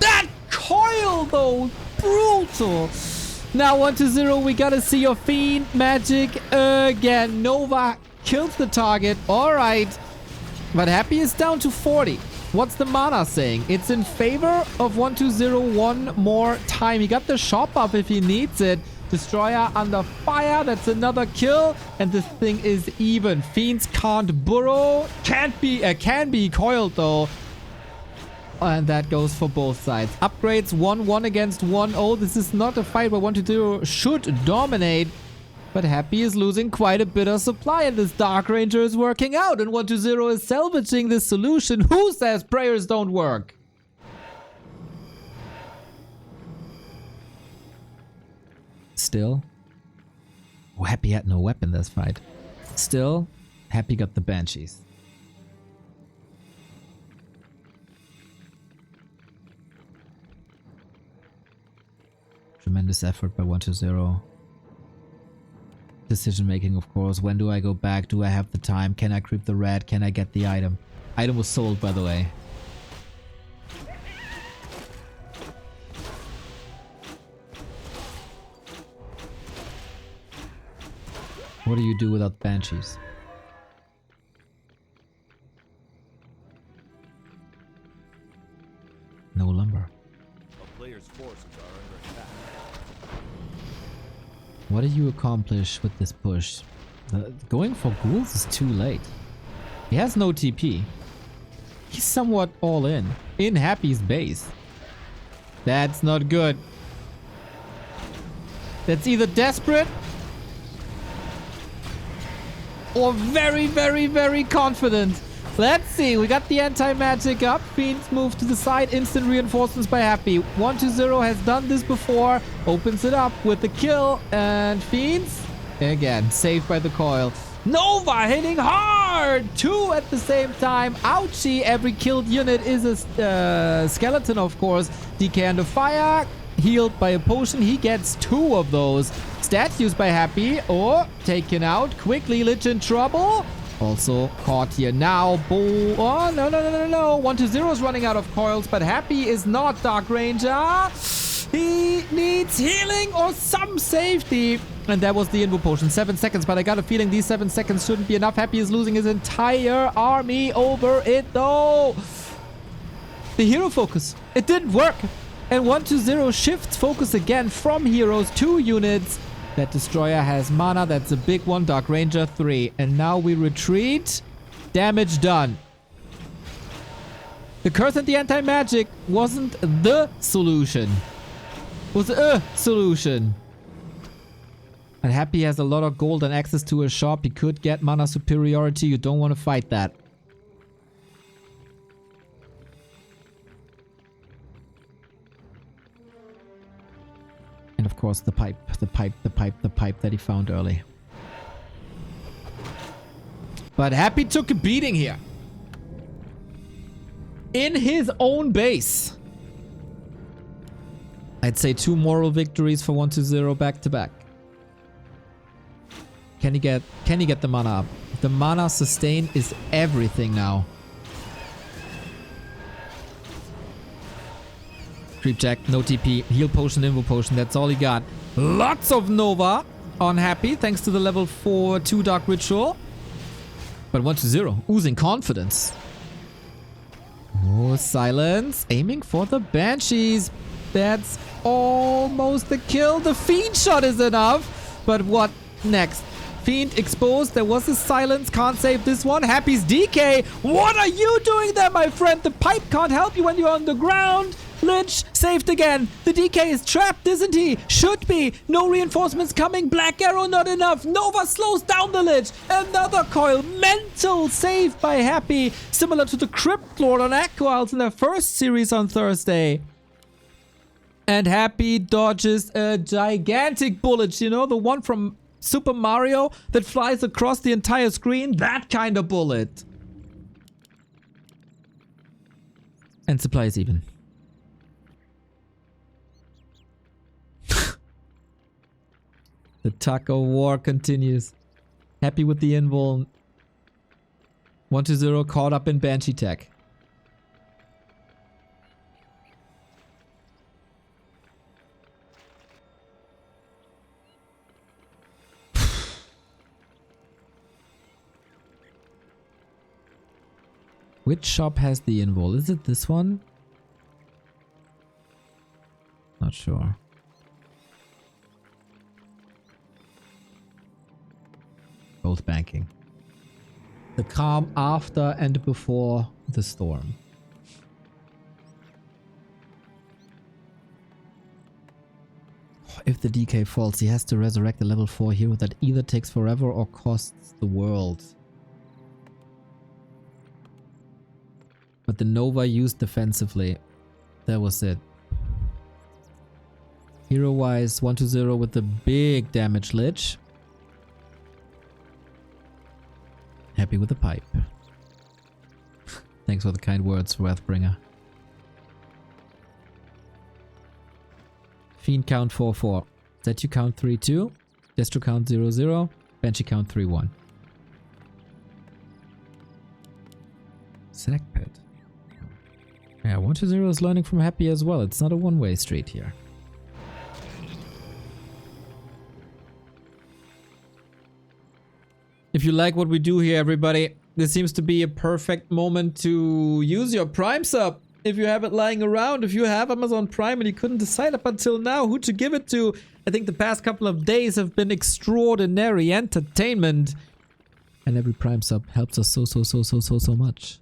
That coil, though. Brutal. Now 1-0, we gotta see your Fiend magic again. Nova kills the target. Alright. But Happy is down to 40. What's the mana saying? It's in favor of 1-0 one more time. He got the shop up if he needs it. Destroyer under fire. That's another kill. And this thing is even. Fiends can't burrow. Can be coiled though. And that goes for both sides. Upgrades 1-1 against 1-0. This is not a fight where 1-0 should dominate. But Happy is losing quite a bit of supply and this Dark Ranger is working out. And 1-0 is salvaging this solution. Who says prayers don't work? Still. Oh, Happy had no weapon this fight. Still, Happy got the Banshees. Tremendous effort by 120. Decision making, of course. When do I go back? Do I have the time? Can I creep the red? Can I get the item? Item was sold, by the way. What do you do without banshees? No lumber. A player's forces are under attack. What do you accomplish with this push? Going for ghouls is too late. He has no TP. He's somewhat all in Happy's base. That's not good. That's either desperate or very, very, very confident. Let's see. We got the anti-magic up. Fiends move to the side. Instant reinforcements by Happy. 120 has done this before. Opens it up with the kill. And Fiends, again, saved by the coil. Nova hitting hard! 2 at the same time. Ouchie. Every killed unit is a skeleton, of course. DK under fire. Healed by a potion. He gets 2 of those. Statues by Happy. Or taken out. Quickly, Lich in trouble. Also caught here now. Oh, no. 120 is running out of coils, but Happy is not Dark Ranger. He needs healing or some safety. And that was the invo potion. 7 seconds, but I got a feeling these 7 seconds shouldn't be enough. Happy is losing his entire army over it, though. The hero focus. It didn't work. And 120 shifts focus again from heroes to units. That destroyer has mana. That's a big one. Dark Ranger 3. And now we retreat. Damage done. The curse and the anti-magic wasn't the solution. It was a solution. And Happy has a lot of gold and access to a shop. He could get mana superiority. You don't want to fight that. And of course the pipe that he found early. But Happy took a beating here. In his own base. I'd say 2 moral victories for 120 back to back. Can he get the mana up? The mana sustain is everything now. Creep check, no TP, heal potion, invo potion, that's all he got. Lots of Nova on Happy, thanks to the level 4-2 Dark Ritual. But 120, oozing confidence. Oh, silence, aiming for the Banshees. That's almost the kill. The Fiend shot is enough. But what next? Fiend exposed, there was a silence, can't save this one. Happy's DK, what are you doing there, my friend? The pipe can't help you when you're on the ground. Lich saved again. The DK is trapped, isn't he? Should be. No reinforcements coming. Black arrow not enough. Nova slows down the Lich. Another coil. Mental save by Happy. Similar to the Crypt Lord on Aquals in their first series on Thursday. And Happy dodges a gigantic bullet. You know, the one from Super Mario that flies across the entire screen? That kind of bullet. And supply is even. The tug of war continues. Happy with the invul. 120 caught up in Banshee tech. Which shop has the invul? Is it this one? Not sure. Both banking. The calm after and before the storm. If the DK falls, he has to resurrect a level 4 hero that either takes forever or costs the world. But the Nova used defensively. That was it. Hero-wise, 120 with the big damage Lich. Happy with the pipe. Thanks for the kind words, Wrathbringer. Fiend count 4-4. Statue count 3-2. Destro count 0-0. Banshee count 3-1. Sack pit. Yeah, 1-0 is learning from Happy as well. It's not a one-way street here. If you like what we do here, everybody, this seems to be a perfect moment to use your Prime sub. If you have it lying around, if you have Amazon Prime and you couldn't decide up until now who to give it to, I think the past couple of days have been extraordinary entertainment. And every Prime sub helps us so much.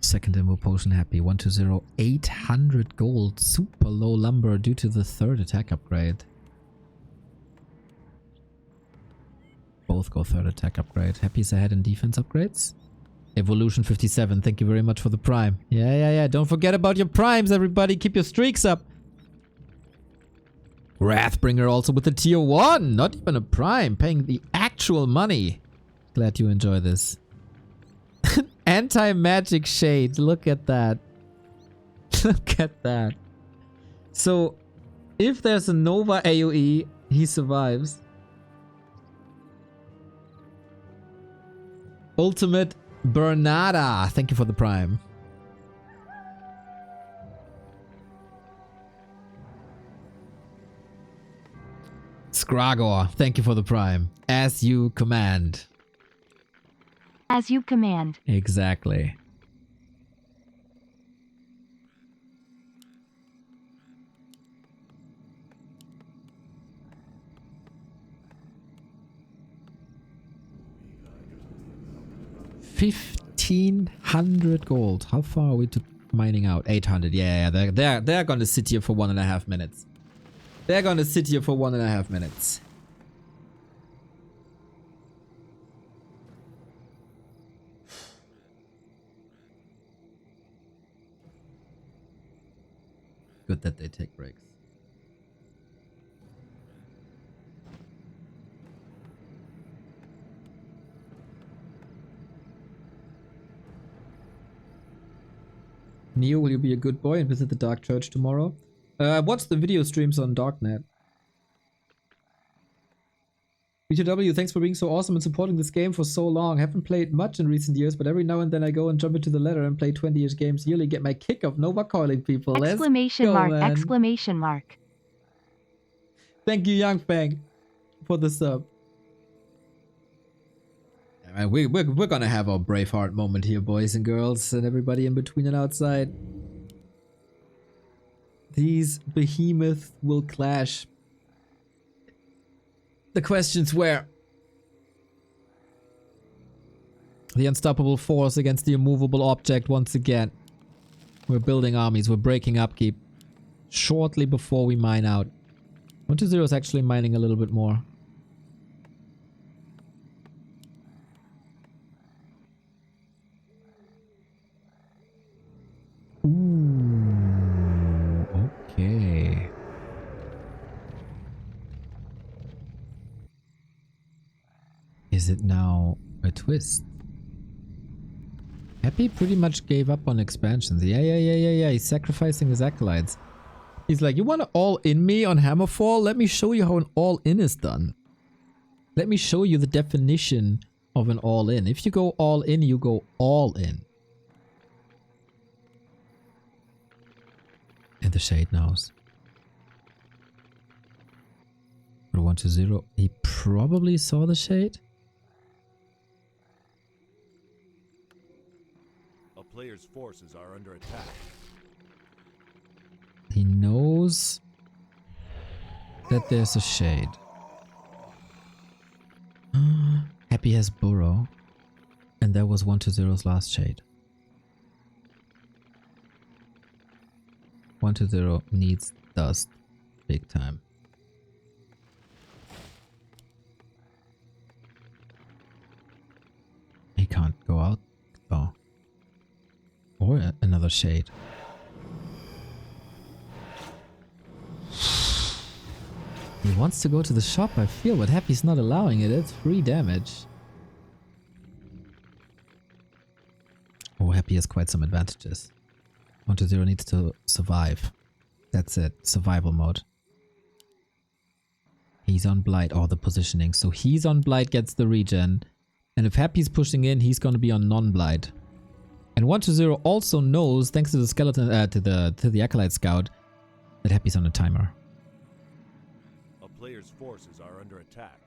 Second Invo Potion Happy. 1-0. 800 gold. Super low lumber due to the third attack upgrade. Both go third attack upgrade. Happy's ahead in defense upgrades. Evolution 57. Thank you very much for the prime. Yeah. Don't forget about your primes, everybody. Keep your streaks up. Wrathbringer also with the tier 1. Not even a prime. Paying the actual money. Glad you enjoy this. Anti-magic shade. Look at that. Look at that. So, if there's a Nova AoE, he survives. Ultimate Bernada. Thank you for the prime. Skragor. Thank you for the prime. As you command. As you command. Exactly. $1,500 gold. How far are we to mining out? 800. Yeah, they're gonna sit here for 1.5 minutes. They're gonna sit here for 1.5 minutes. Good that they take breaks. Neo, will you be a good boy and visit the Dark Church tomorrow? Watch the video streams on Darknet. B2W, thanks for being so awesome and supporting this game for so long. Haven't played much in recent years, but every now and then I go and jump into the ladder and play 20-ish games yearly. Get my kick of Nova coiling people. Exclamation Let's go, mark, man. exclamation mark. Thank you, Young Fang, for the sub. Yeah, man, we're gonna have our Braveheart moment here, boys and girls, and everybody in between and outside. These behemoths will clash. The question's where? The unstoppable force against the immovable object once again. We're building armies, we're breaking upkeep. Shortly before we mine out. 1-0 is actually mining a little bit more. Ooh, okay. Is it now a twist? Happy pretty much gave up on expansions. Yeah. He's sacrificing his acolytes. He's like, you want to all-in me on Hammerfall? Let me show you how an all-in is done. Let me show you the definition of an all-in. If you go all-in, you go all-in. And the Shade knows. But 1-0. He probably saw the Shade. A player's forces are under attack. He knows that there's a Shade. Happy has Burrow. And that was 1-0's last Shade. 1-0 needs dust. Big time. He can't go out though. Or another Shade. He wants to go to the shop, I feel, but Happy's not allowing it. It's free damage. Oh, Happy has quite some advantages. 1-0 needs to survive. That's it. Survival mode. He's on Blight. Oh, the positioning. So he's on Blight, gets the regen. And if Happy's pushing in, he's going to be on non-Blight. And 1-0 also knows, thanks to the skeleton, to the Acolyte Scout, that Happy's on a timer. A player's forces are under attack.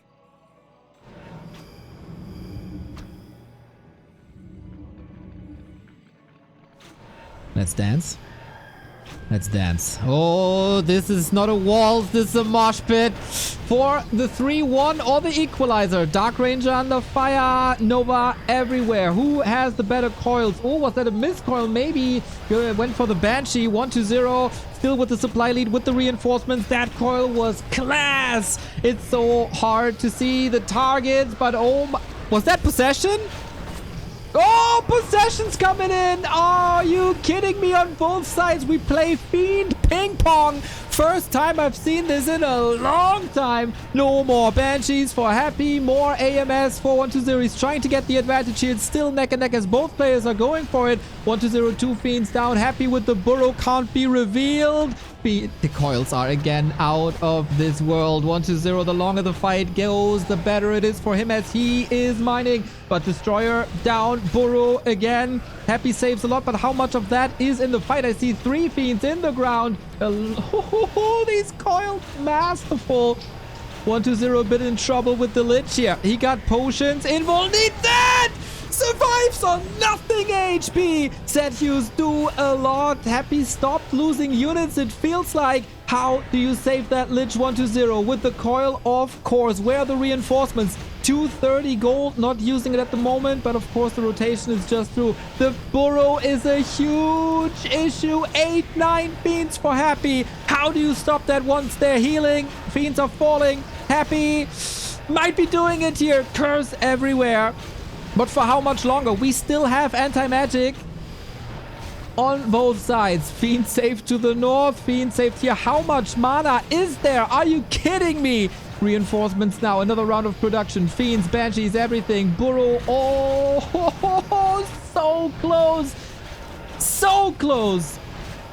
Let's dance. Let's dance. Oh, this is not a waltz. This is a mosh pit for the 3-1 or the equalizer. Dark Ranger under fire. Nova everywhere. Who has the better coils? Oh, was that a missed coil? Maybe. Went for the Banshee. 1-0. Still with the supply lead with the reinforcements. That coil was class. It's so hard to see the targets, but oh my. Was that possession? Oh, possession's coming in. Are you kidding me? On both sides, we play Fiend Ping Pong. First time I've seen this in a long time. No more Banshees for Happy. More AMS for 1-0. He's trying to get the advantage here. It's still neck and neck as both players are going for it. 1-0, 2 Fiends down. Happy with the burrow. Can't be revealed. The coils are again out of this world. 1-0. The longer the fight goes, the better it is for him as he is mining. But Destroyer down. Burrow again. Happy saves a lot, but how much of that is in the fight? I see 3 Fiends in the ground. These coils, masterful. 1-0 a bit in trouble with the Lich here. He got potions. Invul needs that! Survives on nothing HP. Zetius do a lot. Happy stopped losing units, it feels like. How do you save that Lich? 1-0 with the coil, of course. Where are the reinforcements? 230 gold, not using it at the moment, but of course the rotation is just through. The burrow is a huge issue. 8-9 Fiends for Happy. How do you stop that once they're healing? Fiends are falling. Happy might be doing it here. Curse everywhere. But for how much longer? We still have anti-magic on both sides. Fiend saved to the north. Fiend saved here. How much mana is there? Are you kidding me? Reinforcements now. Another round of production. Fiends, Banshees, everything. Burrow. Oh, so close. So close.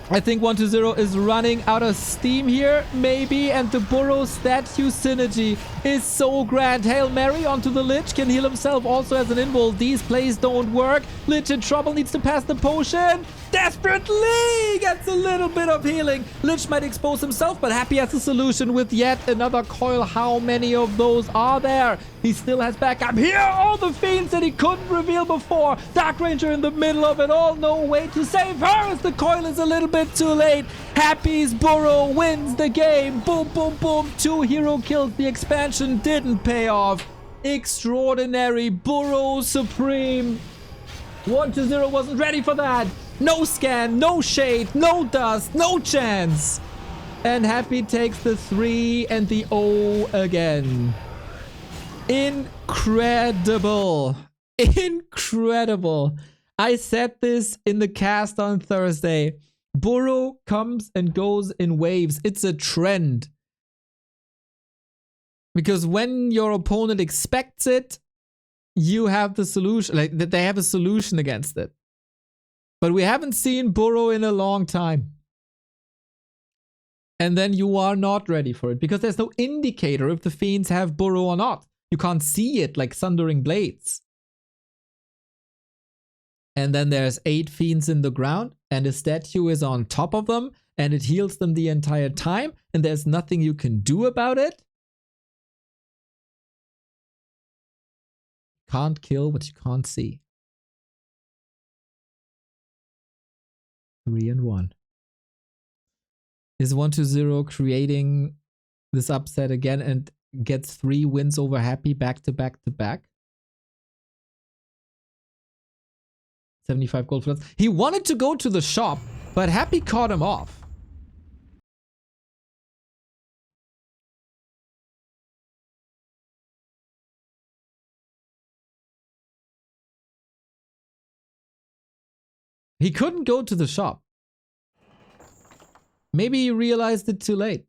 I think 1-0 is running out of steam here, maybe, and the Burrow statue synergy is so grand. Hail Mary onto the Lich, can heal himself also as an invul. These plays don't work. Lich in trouble, needs to pass the potion. Desperately gets a little bit of healing. Lich might expose himself, but Happy has a solution with yet another coil. How many of those are there? He still has backup. Here are all the Fiends that he couldn't reveal before. Dark Ranger in the middle of it all. No way to save her as the coil is a little bit too late. Happy's Burrow wins the game. Boom, boom, boom. 2 hero kills. The expansion didn't pay off. Extraordinary. Burrow supreme. 1-0 wasn't ready for that. No scan, no shade, no dust, no chance. And Happy takes the 3 and the O again. Incredible. Incredible. I said this in the cast on Thursday. Burrow comes and goes in waves. It's a trend. Because when your opponent expects it, you have the solution. Like, they have a solution against it. But we haven't seen Burrow in a long time. And then you are not ready for it. Because there's no indicator if the Fiends have Burrow or not. You can't see it like Sundering Blades. And then there's 8 Fiends in the ground. And a statue is on top of them. And it heals them the entire time. And there's nothing you can do about it. Can't kill what you can't see. 3-1. Is 1-0 creating this upset again and gets 3 wins over Happy back to back to back? 75 gold for that. He wanted to go to the shop, but Happy caught him off. He couldn't go to the shop. Maybe he realized it too late.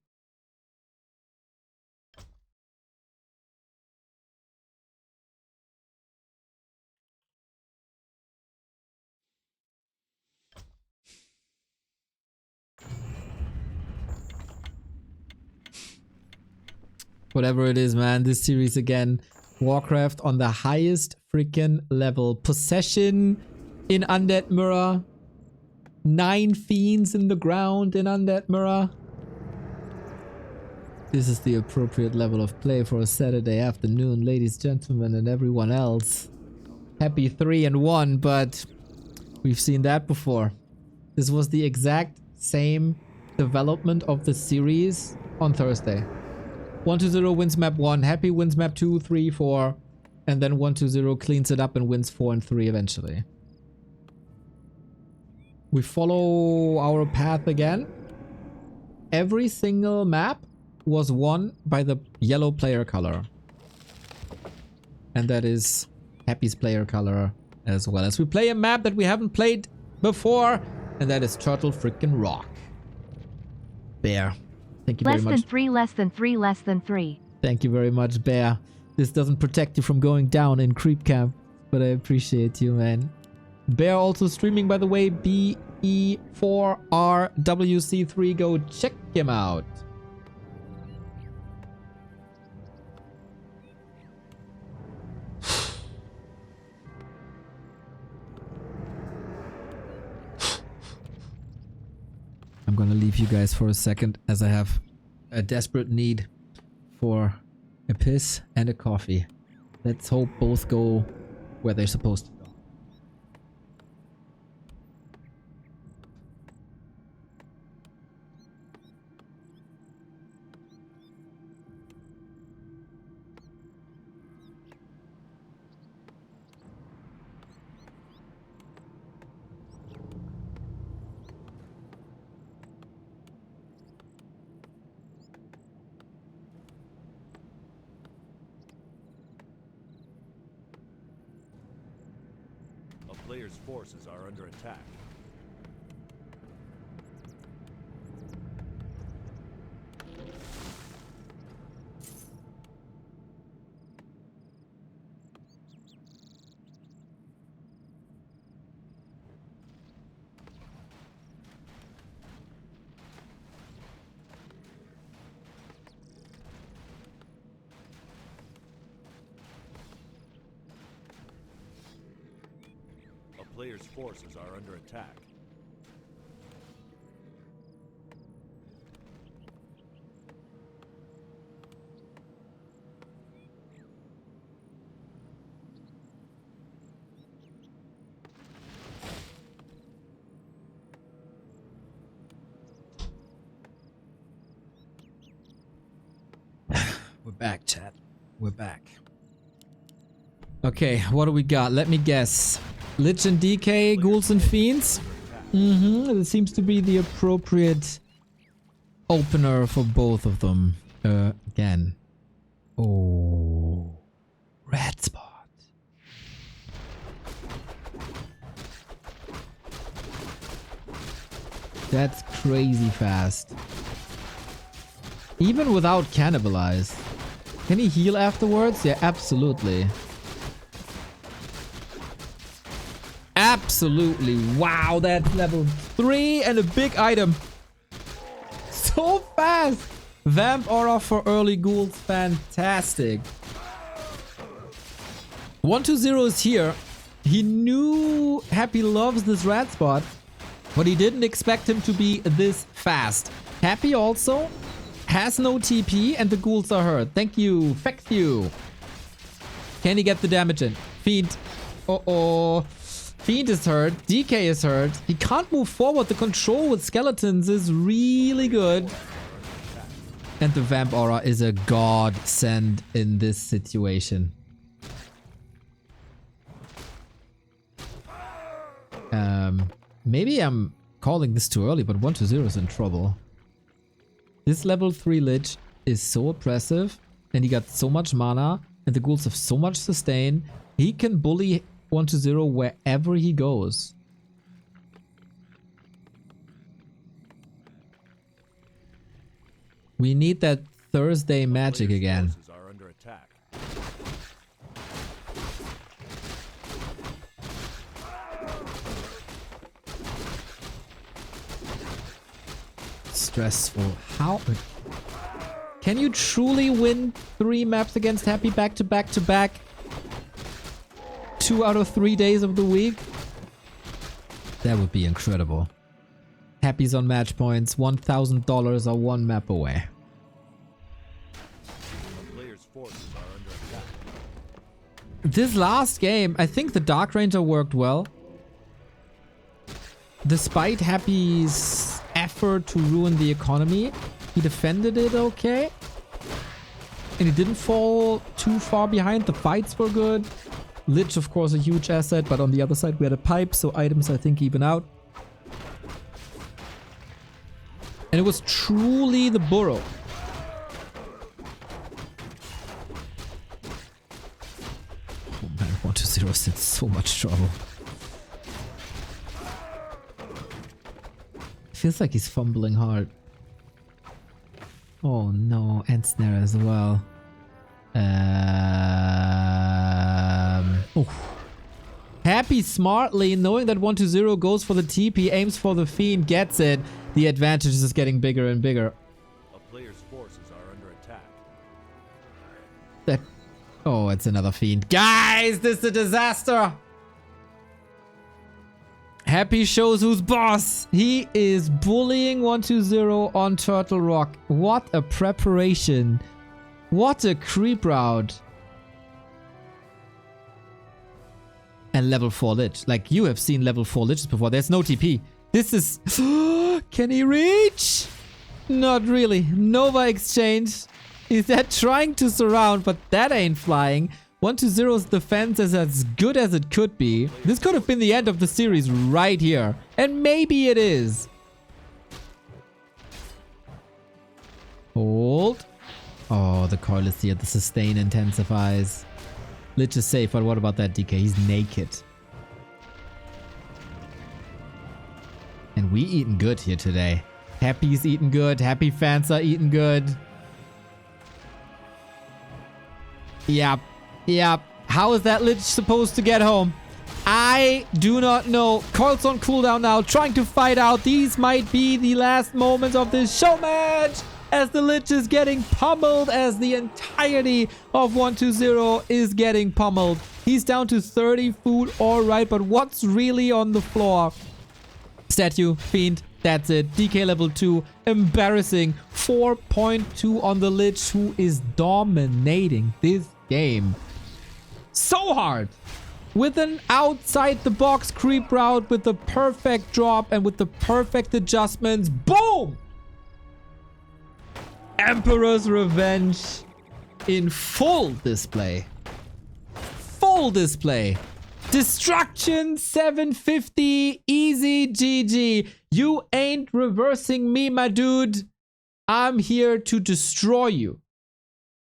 Whatever it is, man. This series again. Warcraft on the highest freaking level. Possession in Undead Mirror. 9 fiends in the ground in Undead Mirror. This is the appropriate level of play for a Saturday afternoon, ladies, gentlemen, and everyone else. Happy 3-1, but we've seen that before. This was the exact same development of the series on Thursday. 1-0 wins map 1, Happy wins map 2, 3, 4, and then 1-0 cleans it up and wins 4 and 3 eventually. We follow our path again. Every single map was won by the yellow player color. And that is Happy's player color as well. As we play a map that we haven't played before, and that is Turtle Frickin' Rock. Bear. Thank you very much. Less than 3, less than 3, less than 3. Thank you very much, Bear. This doesn't protect you from going down in creep camp, but I appreciate you, man. Bear also streaming, by the way, Eer0 WC3. Go check him out. I'm gonna leave you guys for a second as I have a desperate need for a piss and a coffee. Let's hope both go where they're supposed to go. A player's forces are under attack. A player's forces are under attack. We're back, chat. We're back. Okay, what do we got? Let me guess. Lich and DK, Ghouls and Fiends? It seems to be the appropriate opener for both of them. Again. Oh. Red spot. That's crazy fast. Even without cannibalize. Can he heal afterwards? Yeah, absolutely. Absolutely. Wow, that's level 3 and a big item. So fast. Vamp aura for early ghouls. Fantastic. 120 is here. He knew Happy loves this red spot, but he didn't expect him to be this fast. Happy also has no TP and the ghouls are hurt. Thank you. Thank you. Can he get the damage in? Fiend. Uh-oh. Fiend is hurt. DK is hurt. He can't move forward. The control with skeletons is really good. And the Vamp Aura is a godsend in this situation. Maybe I'm calling this too early, but 120 is in trouble. This level 3 Lich is so oppressive, and he got so much mana, and the ghouls have so much sustain. He can bully 120 wherever he goes. We need that Thursday magic again. Forces are under attack. Stressful. How? Can you truly win 3 maps against Happy back to back to back? 2 out of 3 days of the week? That would be incredible. Happy's on match points. $1,000 are 1 map away. A player's forces are under attack. This last game, I think the Dark Ranger worked well. Despite Happy's effort to ruin the economy, he defended it okay. And he didn't fall too far behind. The fights were good. Lich, of course, a huge asset, but on the other side we had a pipe, so items, I think, even out. And it was truly the burrow. Oh man, 1-0 is in so much trouble. Feels like he's fumbling hard. Oh no, and snare as well. Oh. Happy smartly, knowing that 1-0 goes for the TP, aims for the Fiend, gets it. The advantage is getting bigger and bigger. A player's forces are under attack. That... Oh, it's another Fiend. Guys, this is a disaster! Happy shows who's boss. He is bullying 1-0 on Turtle Rock. What a preparation. What a creep route. And level 4 Lich. Like, you have seen level 4 Liches before. There's no TP. This is... Can he reach? Not really. Nova exchange. Is that trying to surround, but that ain't flying. 1-0's defense is as good as it could be. This could have been the end of the series right here. And maybe it is. Hold. Oh, the coil is here. The sustain intensifies. Lich is safe, but what about that DK? He's naked. And we eating good here today. Happy's eating good. Happy fans are eating good. Yep. Yep. How is that Lich supposed to get home? I do not know. Coil's on cooldown now, trying to fight out. These might be the last moments of this show match, as the Lich is getting pummeled, as the entirety of 1-0 is getting pummeled. He's down to 30 food, alright, but what's really on the floor? Statue, Fiend, that's it. DK level 2, embarrassing. 4.2 on the Lich, who is dominating this game so hard. With an outside the box creep route, with the perfect drop and with the perfect adjustments. Boom! Emperor's Revenge in full display. Full display. Destruction 750. Easy GG. You ain't reversing me, my dude. I'm here to destroy you.